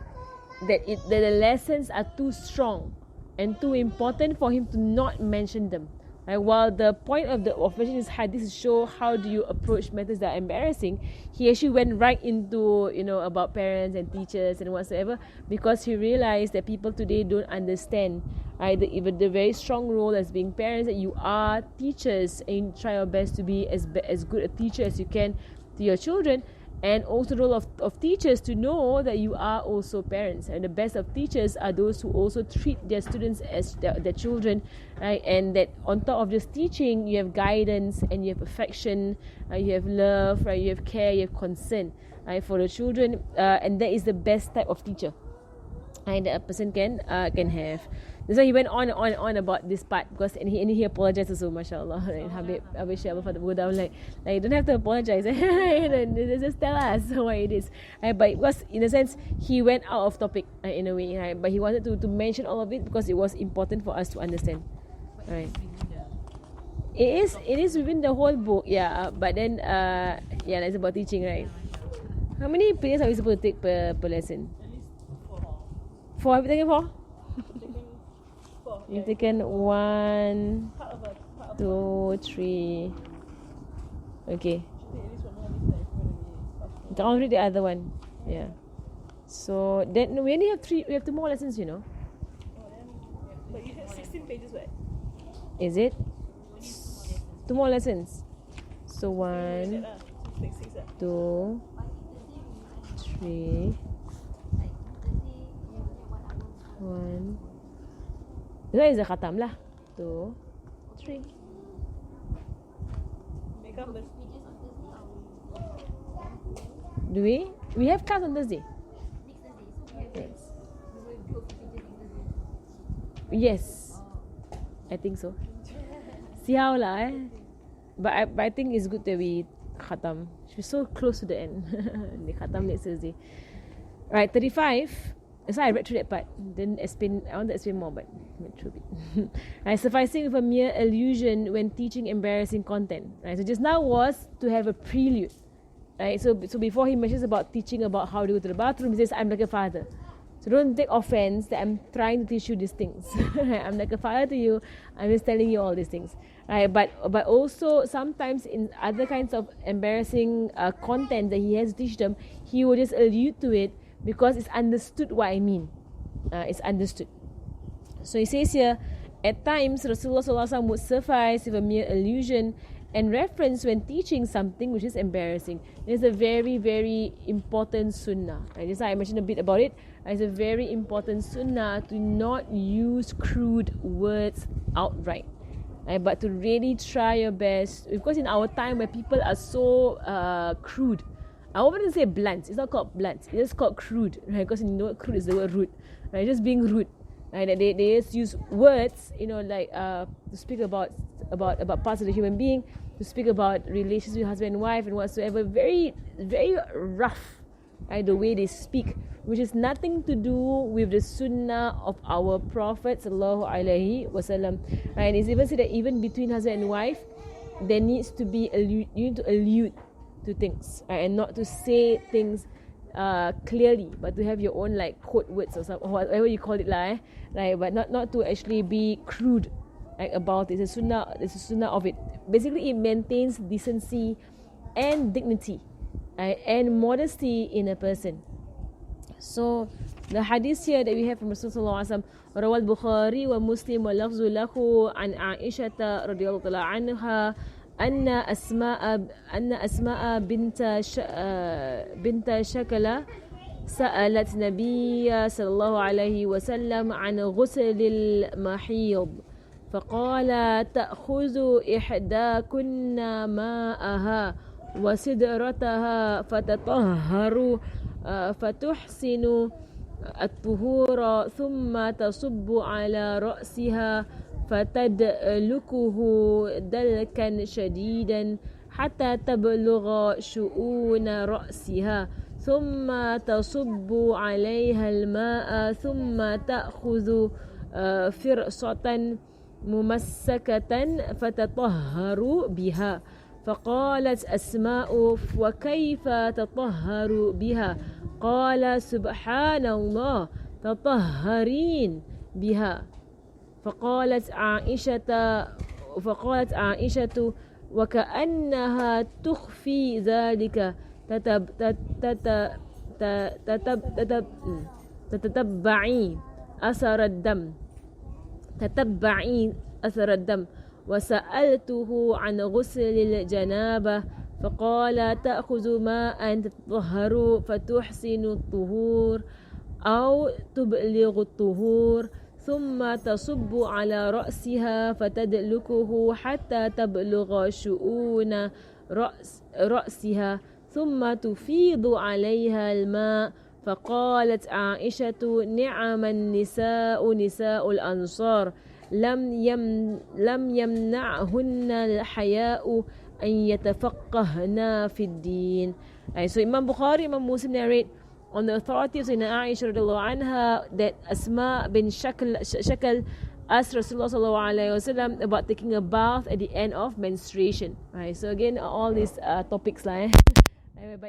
that the lessons are too strong and too important for him to not mention them. Right? While the point of mentioning this hadith is to show how do you approach matters that are embarrassing, he actually went right into about parents and teachers and whatsoever, because he realized that people today don't understand even the very strong role as being parents, that you are teachers and you try your best to be as good a teacher as you can to your children. And also the role of teachers to know that you are also parents, and the best of teachers are those who also treat their students as their children, right? And that on top of just teaching, you have guidance and you have affection, you have love, right? You have care, you have concern, right, for the children, and that is the best type of teacher, and that a person can have. That's why he went on and on and on about this part, because and he apologized also, mashallah. Right? Habib Syed Father go down like you don't have to apologize. Just tell us why it is. Right? But because in a sense he went out of topic, in a way, right? But he wanted to mention all of it because it was important for us to understand. Right? It is within the whole book, yeah. But then it's about teaching, right? How many periods are we supposed to take per lesson? At least 4. 4? Have you taken 4? Taken 4. You've taken 1, Part of 2, 3. Okay. should take at least 1 more this time if you want to be fast. Don't read the other one. Yeah. So then we only have 3. We have 2 more lessons, Oh, then, but you had 16 pages, right? Is it? 2 more lessons. So Like 1, that, so take 6. 2, 3. 1. That is the khatam lah. 2, 3. Make up Do we? We have class on Thursday. Yes. I think so. See how lah. But I think it's good that we khatam. We're so close to the end. The khatam next Thursday. Right, 35. So I read through that part. Then I want to explain more, but I went through it. Right, sufficing with a mere allusion when teaching embarrassing content. Right, so just now was to have a prelude. Right, so before he mentions about teaching about how to go to the bathroom, he says, I'm like a father. So don't take offense that I'm trying to teach you these things. I'm like a father to you. I'm just telling you all these things. Right, but also sometimes in other kinds of embarrassing content that he has to teach them, he will just allude to it because it's understood what I mean. It's understood. So he says here, at times Rasulullah SAW would suffice with a mere allusion and reference when teaching something which is embarrassing. It's a very, very important sunnah. Right? Just like I mentioned a bit about it. It's a very important sunnah to not use crude words outright. Right? But to really try your best. Because in our time where people are so crude, I wouldn't say blunt. It's not called blunt. It's just called crude. Right? Because you know what crude is the word rude. Right? Just being rude. Right? They just use words, like to speak about parts of the human being, to speak about relations with husband and wife and whatsoever. Very, very rough, right? The way they speak, which is nothing to do with the sunnah of our Prophet sallallahu alaihi wasallam. Right? It's even said that even between husband and wife, there needs to be you need to allude to things, right? And not to say things clearly, but to have your own like code words or something, whatever you call it lah, right? But not to actually be crude, like about it. It's a sunnah of it. Basically, it maintains decency and dignity, right? And modesty in a person. So the hadith here that we have from Rasulullah sallallahu alaihi wasallam, rawal Bukhari wa Muslim wa lafzu lahu an Aisha radhiyallahu anha أن أسماء بنت شكلة سألت النبي صلى الله عليه وسلم عن غسل المحيض فقال تأخذ إحداكن ماءها وسدرتها فتطهر فتحسن الطهور ثم تصب على رأسها فتدلكه دلكا شديدا حتى تبلغ شؤون رأسها ثم تصب عليها الماء ثم تأخذ فرصة ممسكة فتطهر بها فقالت أسماء وكيف تطهر بها قال سبحان الله تطهرين بها. فقالت عائشة وكأنها تخفي ذلك تتبعي أثر الدم وسألته عن غسل الجنابة فقال تأخذ ماء تطهر فتحسن الطهور أو تبلغ الطهور ثم تصب على رأسها فتدلكه حتى تبلغ شؤون رأسها ثم تفيض عليها الماء. فقالت عائشة نعم النساء نساء الأنصار لم يمنعهن الحياء أن يتفقهن في الدين. So Imam Bukhari, Imam Muslim narrate on the authority of Sayyidina Aisha radiallahu anha that Asma bin Shakal asked Rasulullah sallallahu alaihi wasallam about taking a bath at the end of menstruation. Right, so again all these topics but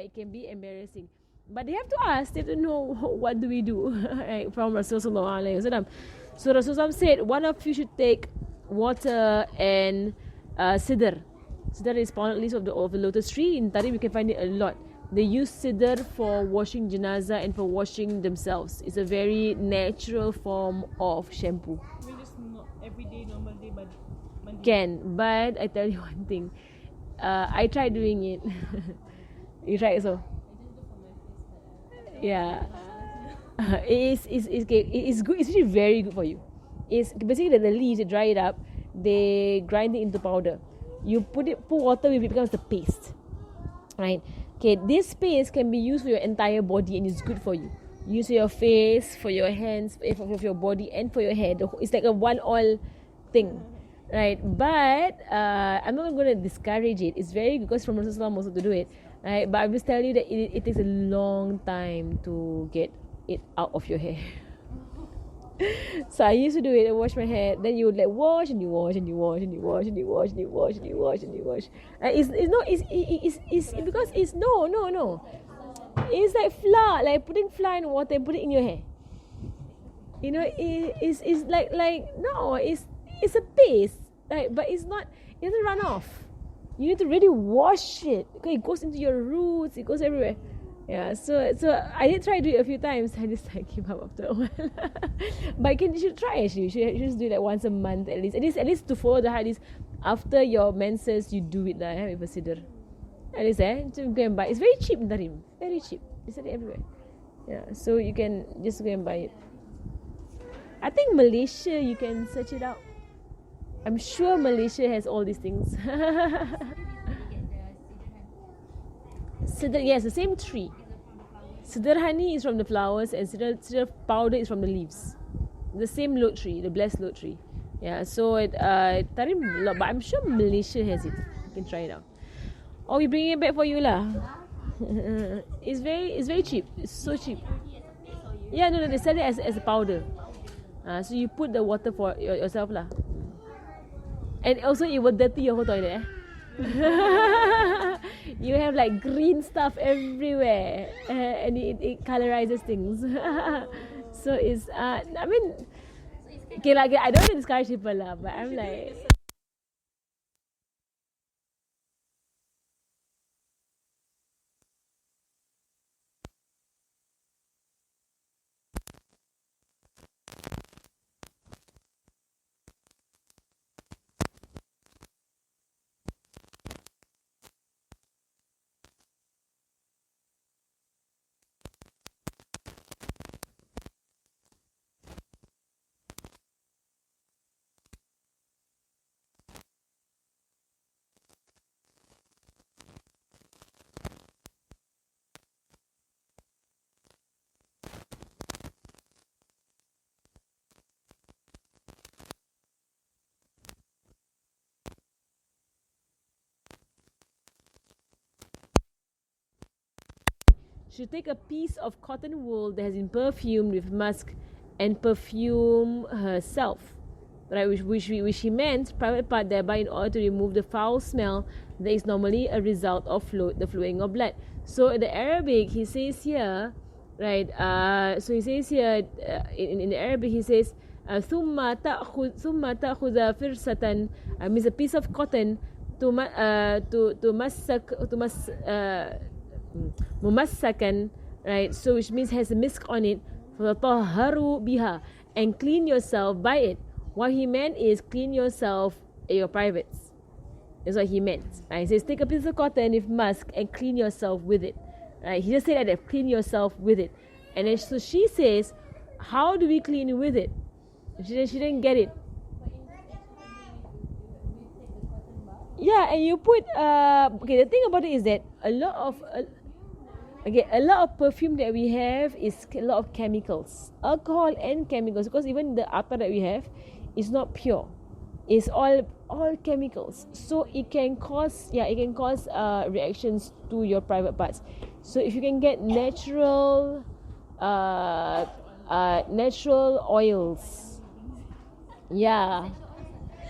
it can be embarrassing. But they have to ask, they have to know what do we do right, from Rasulullah sallallahu alaihi wasallam. So Rasulullah said, one of you should take water and sidr. Sidr is palm leaves of the lotus tree. In Tariq we can find it a lot. They use sidr for washing janazah and for washing themselves. It's a very natural form of shampoo. I mean, just not everyday, normal day, but Monday. Can, but I tell you one thing. I tried doing it. You tried so? Yeah. It's good. It's actually very good for you. It's basically the leaves, they dry it up, they grind it into powder. You put water with it, becomes the paste. Right? Okay, this paste can be used for your entire body and it's good for you. Use for your face, for your hands, for your body and for your hair. It's like a one all thing. Right? But I'm not going to discourage it. It's very good because from Rasulullah also to do it. Right? But I will tell you that it takes a long time to get it out of your hair. So I used to do it. I wash my hair. Then you would like wash and you wash and you wash and you wash and you wash and you wash and you wash and you wash. It's because it's no. It's like flour, like putting flour in water and put it in your hair. You know, it's like no, it's a paste, right? But it's not. It doesn't run off. You need to really wash it. Okay, it goes into your roots. It goes everywhere. Yeah, so I did try to do it a few times. I just gave up after a while. But you should try actually. You should just do it like once a month at least to follow the hadith. After your menses, you do it with a sidr. At least to go and buy. It's very cheap, Darim. Very cheap. They sell it everywhere. Yeah, so you can just go and buy it. I think Malaysia, you can search it out. I'm sure Malaysia has all these things. Sidr, yes, the same tree. Sidr honey is from the flowers and sidr powder is from the leaves. The same lot tree, the blessed lot tree. Yeah, so Tarim, but I'm sure Malaysia has it. You can try it out. Or we bring it back for you lah. It's very cheap. It's so cheap. Yeah, no, they sell it as a powder. So you put the water for yourself lah. And also it will dirty your whole toilet. You have like green stuff everywhere, and it colorizes things. So it's I mean, okay, like I don't want to discourage people lah, but I'm like. She take a piece of cotton wool that has been perfumed with musk and perfume herself, right? Which she meant private part thereby in order to remove the foul smell that is normally a result of the flowing of blood. So in the Arabic, he says here, right? So he says here in Arabic, he says, ثم تأخذ فرصة, means a piece of cotton ممسكا, right? So which means has a misk on it. فَتَطَهَّرُوا بِهَا, and clean yourself by it. What he meant is clean yourself at your privates. That's what he meant. Right? He says take a piece of cotton with musk and clean yourself with it. Right? He just said that, clean yourself with it. And then so she says, how do we clean with it? She didn't get it. Yeah, and you put okay. The thing about it is that a lot of perfume that we have is a lot of chemicals, alcohol and chemicals. Because even the attar that we have is not pure; it's all chemicals. So it can cause reactions to your private parts. So if you can get natural oils,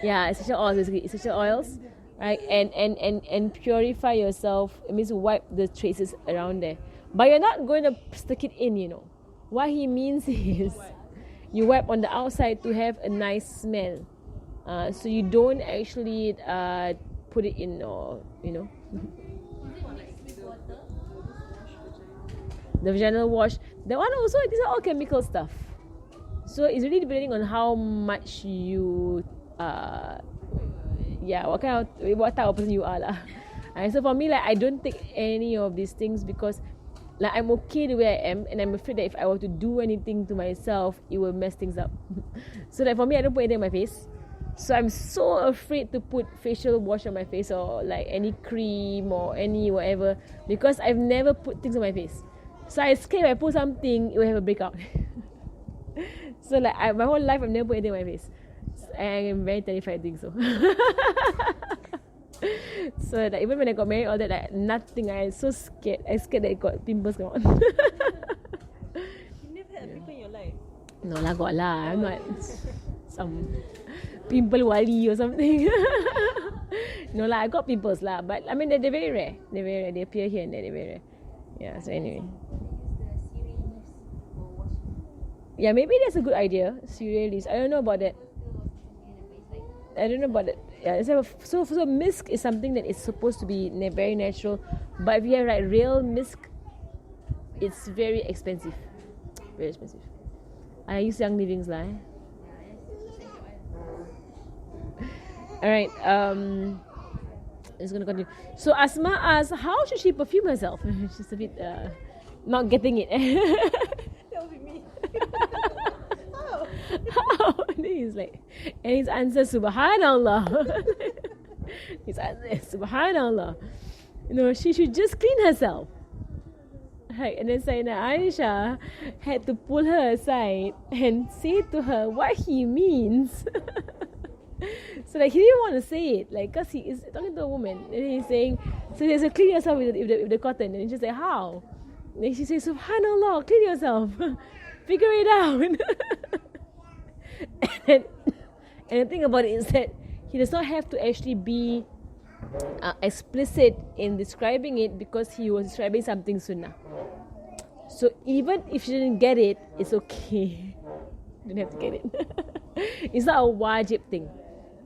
essential oils, basically essential oils. Right, and purify yourself. It means wipe the traces around there, but you're not going to stick it in. What he means is you wipe on the outside to have a nice smell. So you don't actually put it in, or the vaginal wash. That one also, these are all chemical stuff. So it's really depending on how much you what type of person you are lah. And so for me, like, I don't take any of these things because like I'm okay the way I am, and I'm afraid that if I were to do anything to myself, it will mess things up. So like for me, I don't put anything on my face. So I'm so afraid to put facial wash on my face or like any cream or any whatever, because I've never put things on my face. So I scared if I put something, it will have a breakout. So like my whole life, I've never put anything on my face. I am very terrified doing so. So like, even when I got married, all that, like nothing. I'm so scared. I scared that it got pimples come on. You never had a pimple in your life? No lah, got lah. I'm not some pimple wali or something. No lah, I got pimples lah. But I mean, they're very rare. They're very rare. They appear here and there. They're very rare. Yeah. So anyway. Yeah, maybe that's a good idea. Cereal leaves. I don't know about that. Yeah, so misk is something that is supposed to be very natural, but if you have like real misk, it's very expensive. Very expensive. I use Young Livings lah. Alright, I'm just gonna continue. So Asma asks, how should she perfume herself? She's a bit not getting it. That would be me. How? He's like, and his answer, Subhanallah. His answer is Subhanallah. She should just clean herself. Right? And then Sayyidina Aisha had to pull her aside and say to her what he means. So like he didn't want to say it, like, cause he is talking to a woman and he's saying, so there's a clean yourself with the cotton, and she's like, how? And then she says, Subhanallah, clean yourself. Figure it out. And the thing about it is that he does not have to actually be explicit in describing it, because he was describing something sunnah. So even if you didn't get it, it's okay. You don't have to get it. It's not a wajib thing.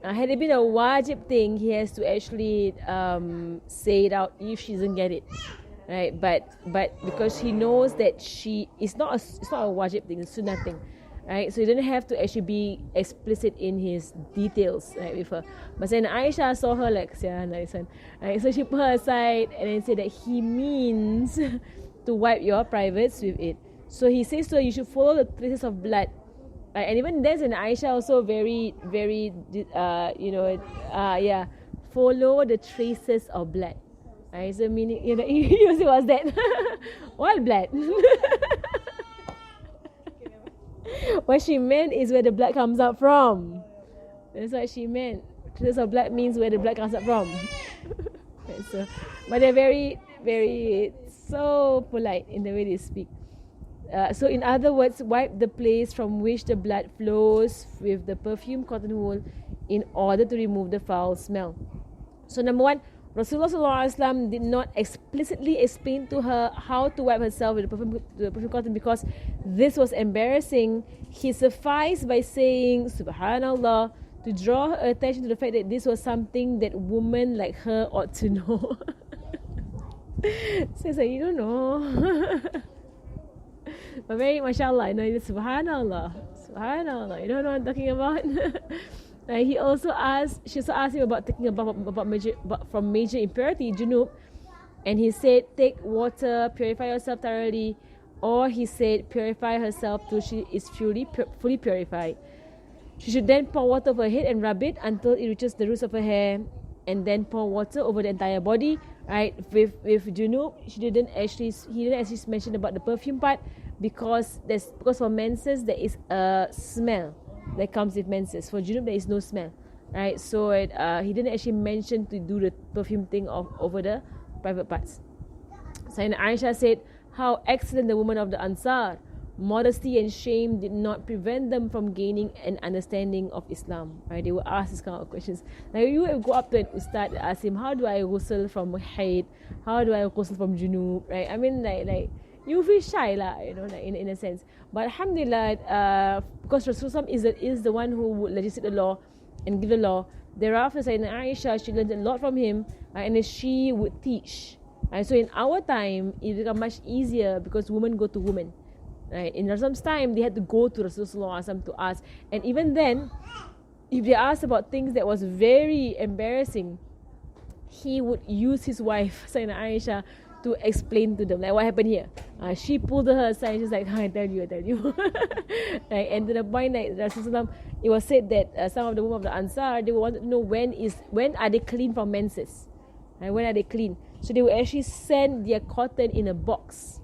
Had it been a wajib thing, he has to actually say it out if she doesn't get it, right? But because he knows that it's not a wajib thing, it's a sunnah thing. Right, so you don't have to actually be explicit in his details, right, with her. But then Aisha saw her like, right, so she put her aside and then said that he means to wipe your privates with it. So he says to her, you should follow the traces of blood. Right, and even then, and Aisha also very, very, follow the traces of blood. Right, so meaning, you see what's that? What blood? What she meant is where the blood comes out from. That's what she meant. Traces of blood means where the blood comes out from. So, but they're very, very so polite in the way they speak. So in other words, wipe the place from which the blood flows with the perfume cotton wool in order to remove the foul smell. So number one, Rasulullah SAW did not explicitly explain to her how to wipe herself with the perfume cotton because this was embarrassing. He sufficed by saying, Subhanallah, to draw her attention to the fact that this was something that women like her ought to know. So it's like, you don't know. But very, mashallah, you know, Subhanallah. Subhanallah, you don't know what I'm talking about? She also asked him about taking a bath from major impurity, junub, and he said, take water, purify yourself thoroughly, or he said, purify herself till she is fully purified. She should then pour water over her head and rub it until it reaches the roots of her hair, and then pour water over the entire body. Right? With junub, he didn't actually mention about the perfume part because for menses there is a smell that comes with menses. For junub there is no smell, right? So he didn't actually mention to do the perfume thing over the private parts. Sayyidina Aisha said, how excellent the woman of the Ansar. Modesty and shame did not prevent them from gaining an understanding of Islam. Right? They will ask this kind of questions. Like you will go up to an ustad and ask him, how do I ghusl from haid? How do I ghusl from junub? Right? I mean, like you feel shy lah, you know, like in a sense. But alhamdulillah, because Rasulullah is the one who would legislate the law and give the law. Thereafter, Sayyidina Aisha, she learned a lot from him, and then she would teach. Right? So in our time, it became much easier because women go to women. Right? In Rasul's time, they had to go to Rasulullah to ask. And even then, if they asked about things that was very embarrassing, he would use his wife, Sayyidina Aisha, to explain to them, like what happened here. She pulled her aside and she's like, I tell you. Right? And to the point that Rasulullah, it was said that some of the women of the Ansar, they wanted to know when are they clean from menses. Right? When are they clean? So they would actually send their cotton in a box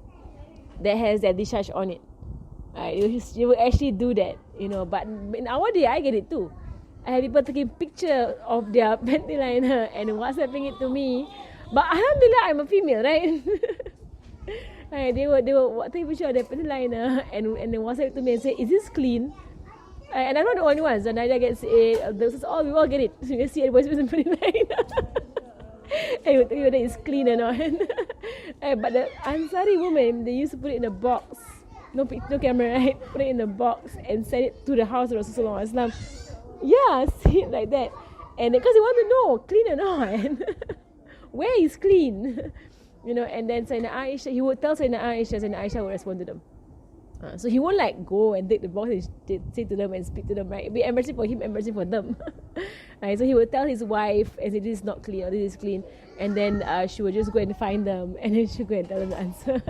that has their discharge on it. You will actually do that, you know. But in our day, I get it too. I have people taking picture of their panty liner and WhatsApping it to me. But alhamdulillah, I'm a female, right? Right, they will take a picture of their panty liner and then WhatsApp it to me and say, is this clean? And I'm not the only one. So Nadia gets it. We all get it. So you can see everybody's with panty liner. And you will tell you whether it's clean or not. But the Ansari women, they used to put it in a box. No camera, right? Put it in a box and send it to the house of Rasulullah. Yeah, see it like that. And because they want to know, clean or not. Where is clean? You know, and then Sayyidina Aisha, he would tell Sayyidina Aisha would respond to them. So he won't like go and take the box and say to them and speak to them, right? It'd be embarrassing for him, embarrassing for them. Right? So he would tell his wife and say, this is not clean or this is clean. And then she would just go and find them and then she'll go and tell them the answer.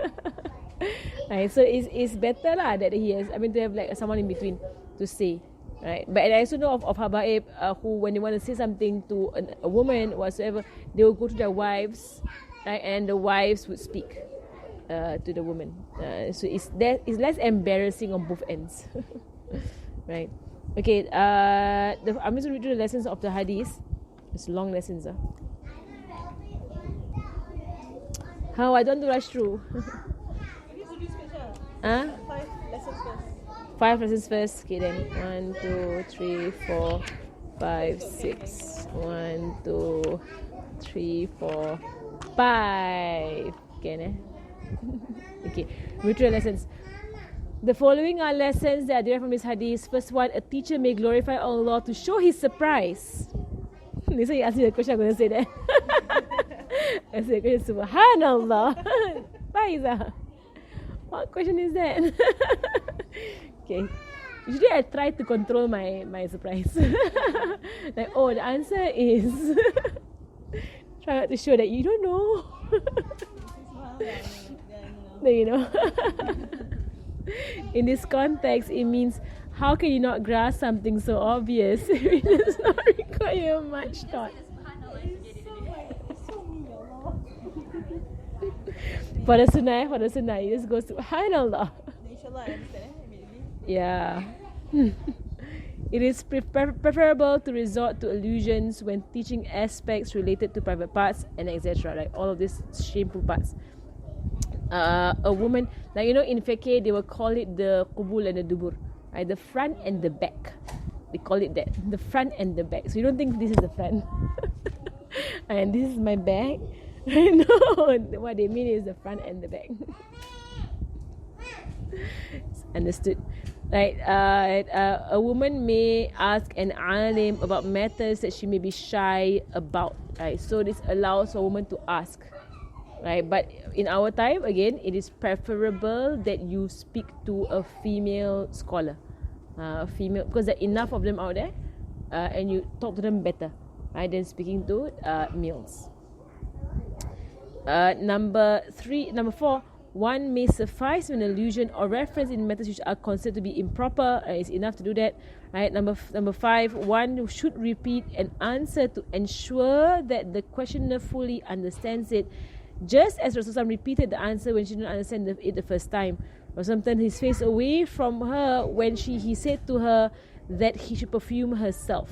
Right? So it's better lah that he has, to have like someone in between to say. Right? But I also know of Habaib who, when they want to say something to a woman whatsoever, they will go to their wives, right? And the wives would speak to the woman. So it's less embarrassing on both ends. Right? Okay, I'm just going to read through the lessons of the Hadith. It's long lessons. How? I don't want to rush through. Huh? 5 lessons first. 5 lessons first. Okay then. 1, 2, 3, 4, 5, 6. 1, 2, 3, 4, 5. Okay, okay. Mutual lessons. The following are lessons that are derived from this hadith. First one, a teacher may glorify Allah to show his surprise. This one you ask me the question, I'm going to say that. I say the question, Subhanallah. Faiza. What question is that? Okay. Usually I try to control my surprise. Like, the answer is... Try not to show that you don't know. Then you know. In this context, it means how can you not grasp something so obvious? It does not require much thought. For the sunnah, you just go subhanallah. Inshallah, I understand immediately. Yeah. It is preferable to resort to allusions when teaching aspects related to private parts and etc. Like all of these shameful parts. A woman, like in fiqh they will call it the qubul and the dubur, right? The front and the back. They call it that, the front and the back. So you don't think this is the front. And this is my bag. No, what they mean is the front and the back. Understood. Right. A woman may ask an alim about matters that she may be shy about. Right. So this allows a woman to ask. Right. But in our time, again, it is preferable that you speak to a female scholar. Female, because there are enough of them out there, and you talk to them better, right, than speaking to males. Number 4, one may suffice with an allusion or reference in matters which are considered to be improper. It's enough to do that, right? Number 5, one should repeat an answer to ensure that the questioner fully understands it, just as Rasulullah repeated the answer when she didn't understand it the first time. Rasulullah turned his face away from her when he said to her that he should perfume herself.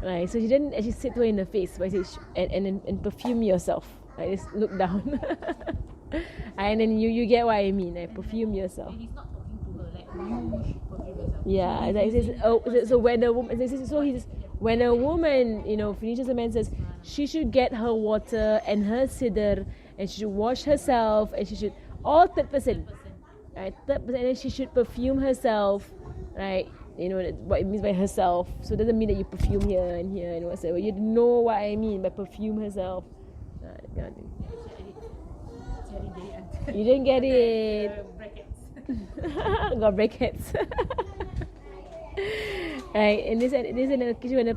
Right, so he didn't actually say to her in the face, but he said, and perfume yourself. Right, just look down. And then you get what I mean, like, perfume yourself. He's not talking to her like you should perfume yourself. Yeah, like he says, so when a woman, when a woman, finishes a menses, she should get her water and her sidr, and she should wash herself, and she should, all third person, right? Third person, and then she should perfume herself, right? You know what it means by herself. So it doesn't mean that you perfume here and whatsoever. You know what I mean by perfume herself. That kind of thing. You didn't get it. Brackets. Got brackets. Right, and this is an occasion when a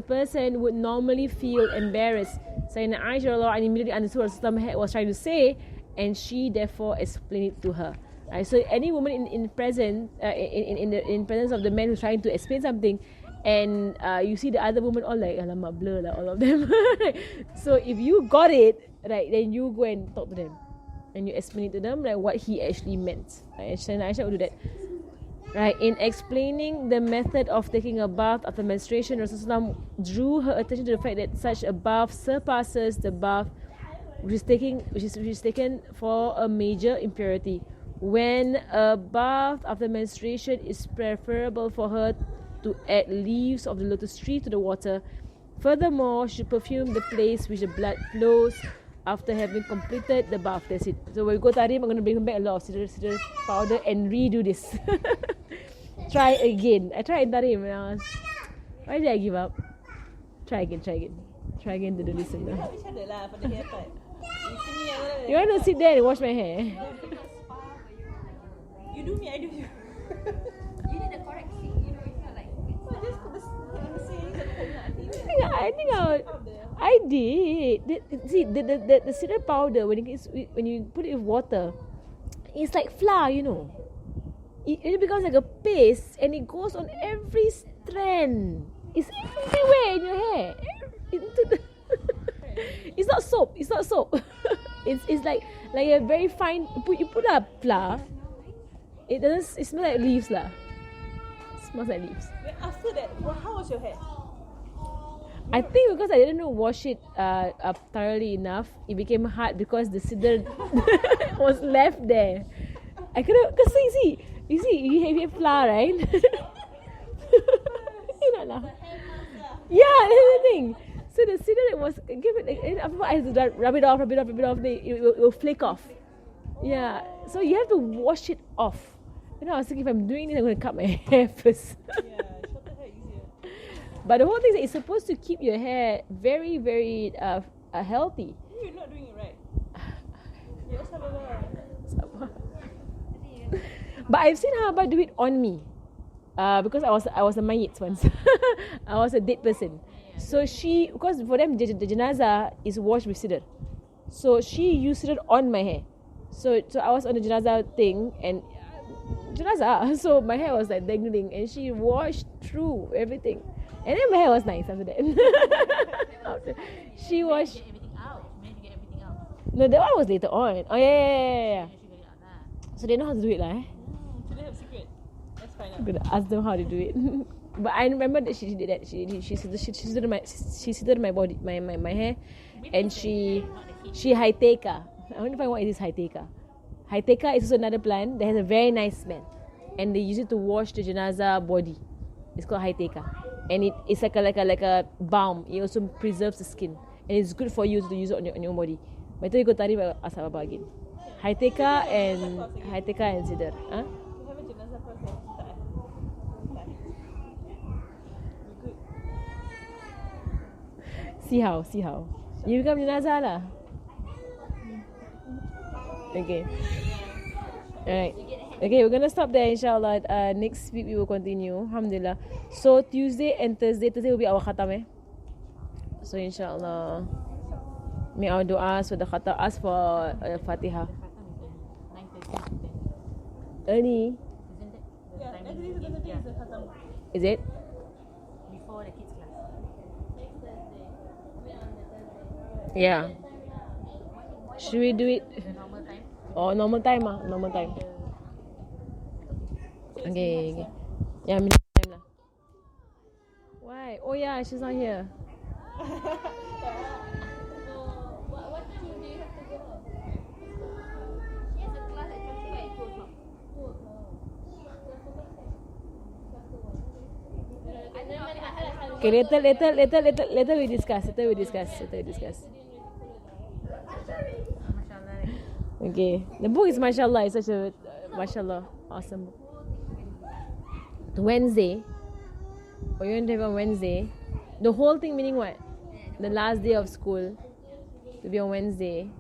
person would normally feel embarrassed. Sayyidina Aisha immediately understood what Rasulullah was trying to say, and she therefore explained it to her. Right, so any woman in presence of the man who's trying to explain something, and you see the other woman all like alamak blur lah, all of them. So if you got it right, then you go and talk to them, and you explain it to them like what he actually meant. Right, Sayyidina Aisha will do that. Right, in explaining the method of taking a bath after menstruation, Rasulullah drew her attention to the fact that such a bath surpasses the bath which is taken for a major impurity. When a bath after menstruation, is preferable for her to add leaves of the lotus tree to the water. Furthermore, she perfume the place which the blood flows after having completed the bath. That's it. So when we go Tarim, I'm going to bring back a lot of sidr powder and redo this. Try again. I tried in Tarim and I was, why did I give up? Try again to do this. You want to sit there and wash my hair? You do me, I do you. You need the correct seat, it's not like Just put the I think I did. The sidr powder, when you put it with water, it's like flour, It becomes like a paste, and it goes on every strand. It's everywhere in your hair. It's not soap. It's like a very fine. You put up flour. It smells like leaves lah. It smells like leaves. After that, how was your hair? I think because I didn't wash it thoroughly enough, it became hard because the sidr was left there. I couldn't, because you see, you have flour, right? Yeah, that's the thing. So the sidr was after I had to rub it off, then it will flake off. Yeah, so you have to wash it off. I was thinking, if I'm doing this, I'm going to cut my hair first. Yeah, shorter hair easier. But the whole thing is that it's supposed to keep your hair very, very healthy. You're not doing it right. You also have But I've seen her Abba do it on me. Because I was a mayit once. I was a dead person. So because for them the janazah is washed with sidr. So she used sidr on my hair. So I was on the janazah thing, and janazah. So my hair was like dangling, and she washed through everything. And then my hair was nice after that. She washed. Managed to get everything out. No, that one was later on. Oh yeah. So they know how to do it lah. So they have secret. That's fine. I'm gonna ask them how to do it. But I remember that she did that. She sidr my body, my hair, and she haiteka. I want to find what it is haiteka. Haiteka is also another plant that has a very nice smell, and they use it to wash the janazah body. It's called haiteka. and it's like a balm. It also preserves the skin, and it's good for you to use it on your body. Betul you go tadi asal apa again? Haiteka and Sidr. Huh? You have a jenazah process. Tak. Good. See how. You become jenazah lah. Okay. Alright. Okay, we're gonna stop there inshallah. Next week we will continue. Alhamdulillah. So Tuesday and Thursday will be our khatam. So inshallah. Make our du'as for the khatam. Ask for Fatiha. Early. Yeah, next week is the khatam. Is it? Before the kids class. Next Thursday. On the Thursday. Yeah. Should we do it? The normal time. Oh, normal time. Normal time. Okay. Yeah, minimum time lah. Why? Oh yeah, she's not here. So, what time do you have to go home? She has a class at 2 o'clock. 2 o'clock. Okay, later we discuss. Mashallah. Okay, the book is mashallah. It's such a mashallah awesome book. Wednesday. Oh, you're going to have on Wednesday. The whole thing meaning what? The last day of school to be on Wednesday.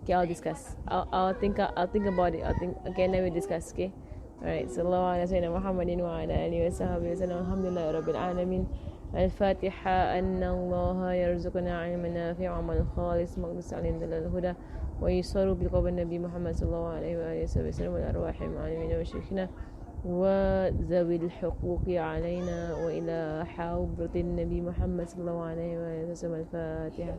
Okay, I'll discuss. I'll think about it. Okay, then we discuss. Okay. Alright. Sallallahu ala sayyidina Muhammadin wa ala alihi wa sahbihi wa sallam. Alhamdulillah rabbil alamin. الفاتحة أن الله يرزقنا علما نافعا وعملا خالص مقدس علينا دلال الهدى ويسر بالقبر النبي محمد صلى الله عليه وآله وسلم والأرواح المعلمين وشيخنا وذوي الحقوق علينا وإلى حوض النبي محمد صلى الله عليه وآله وسلم. الفاتحة.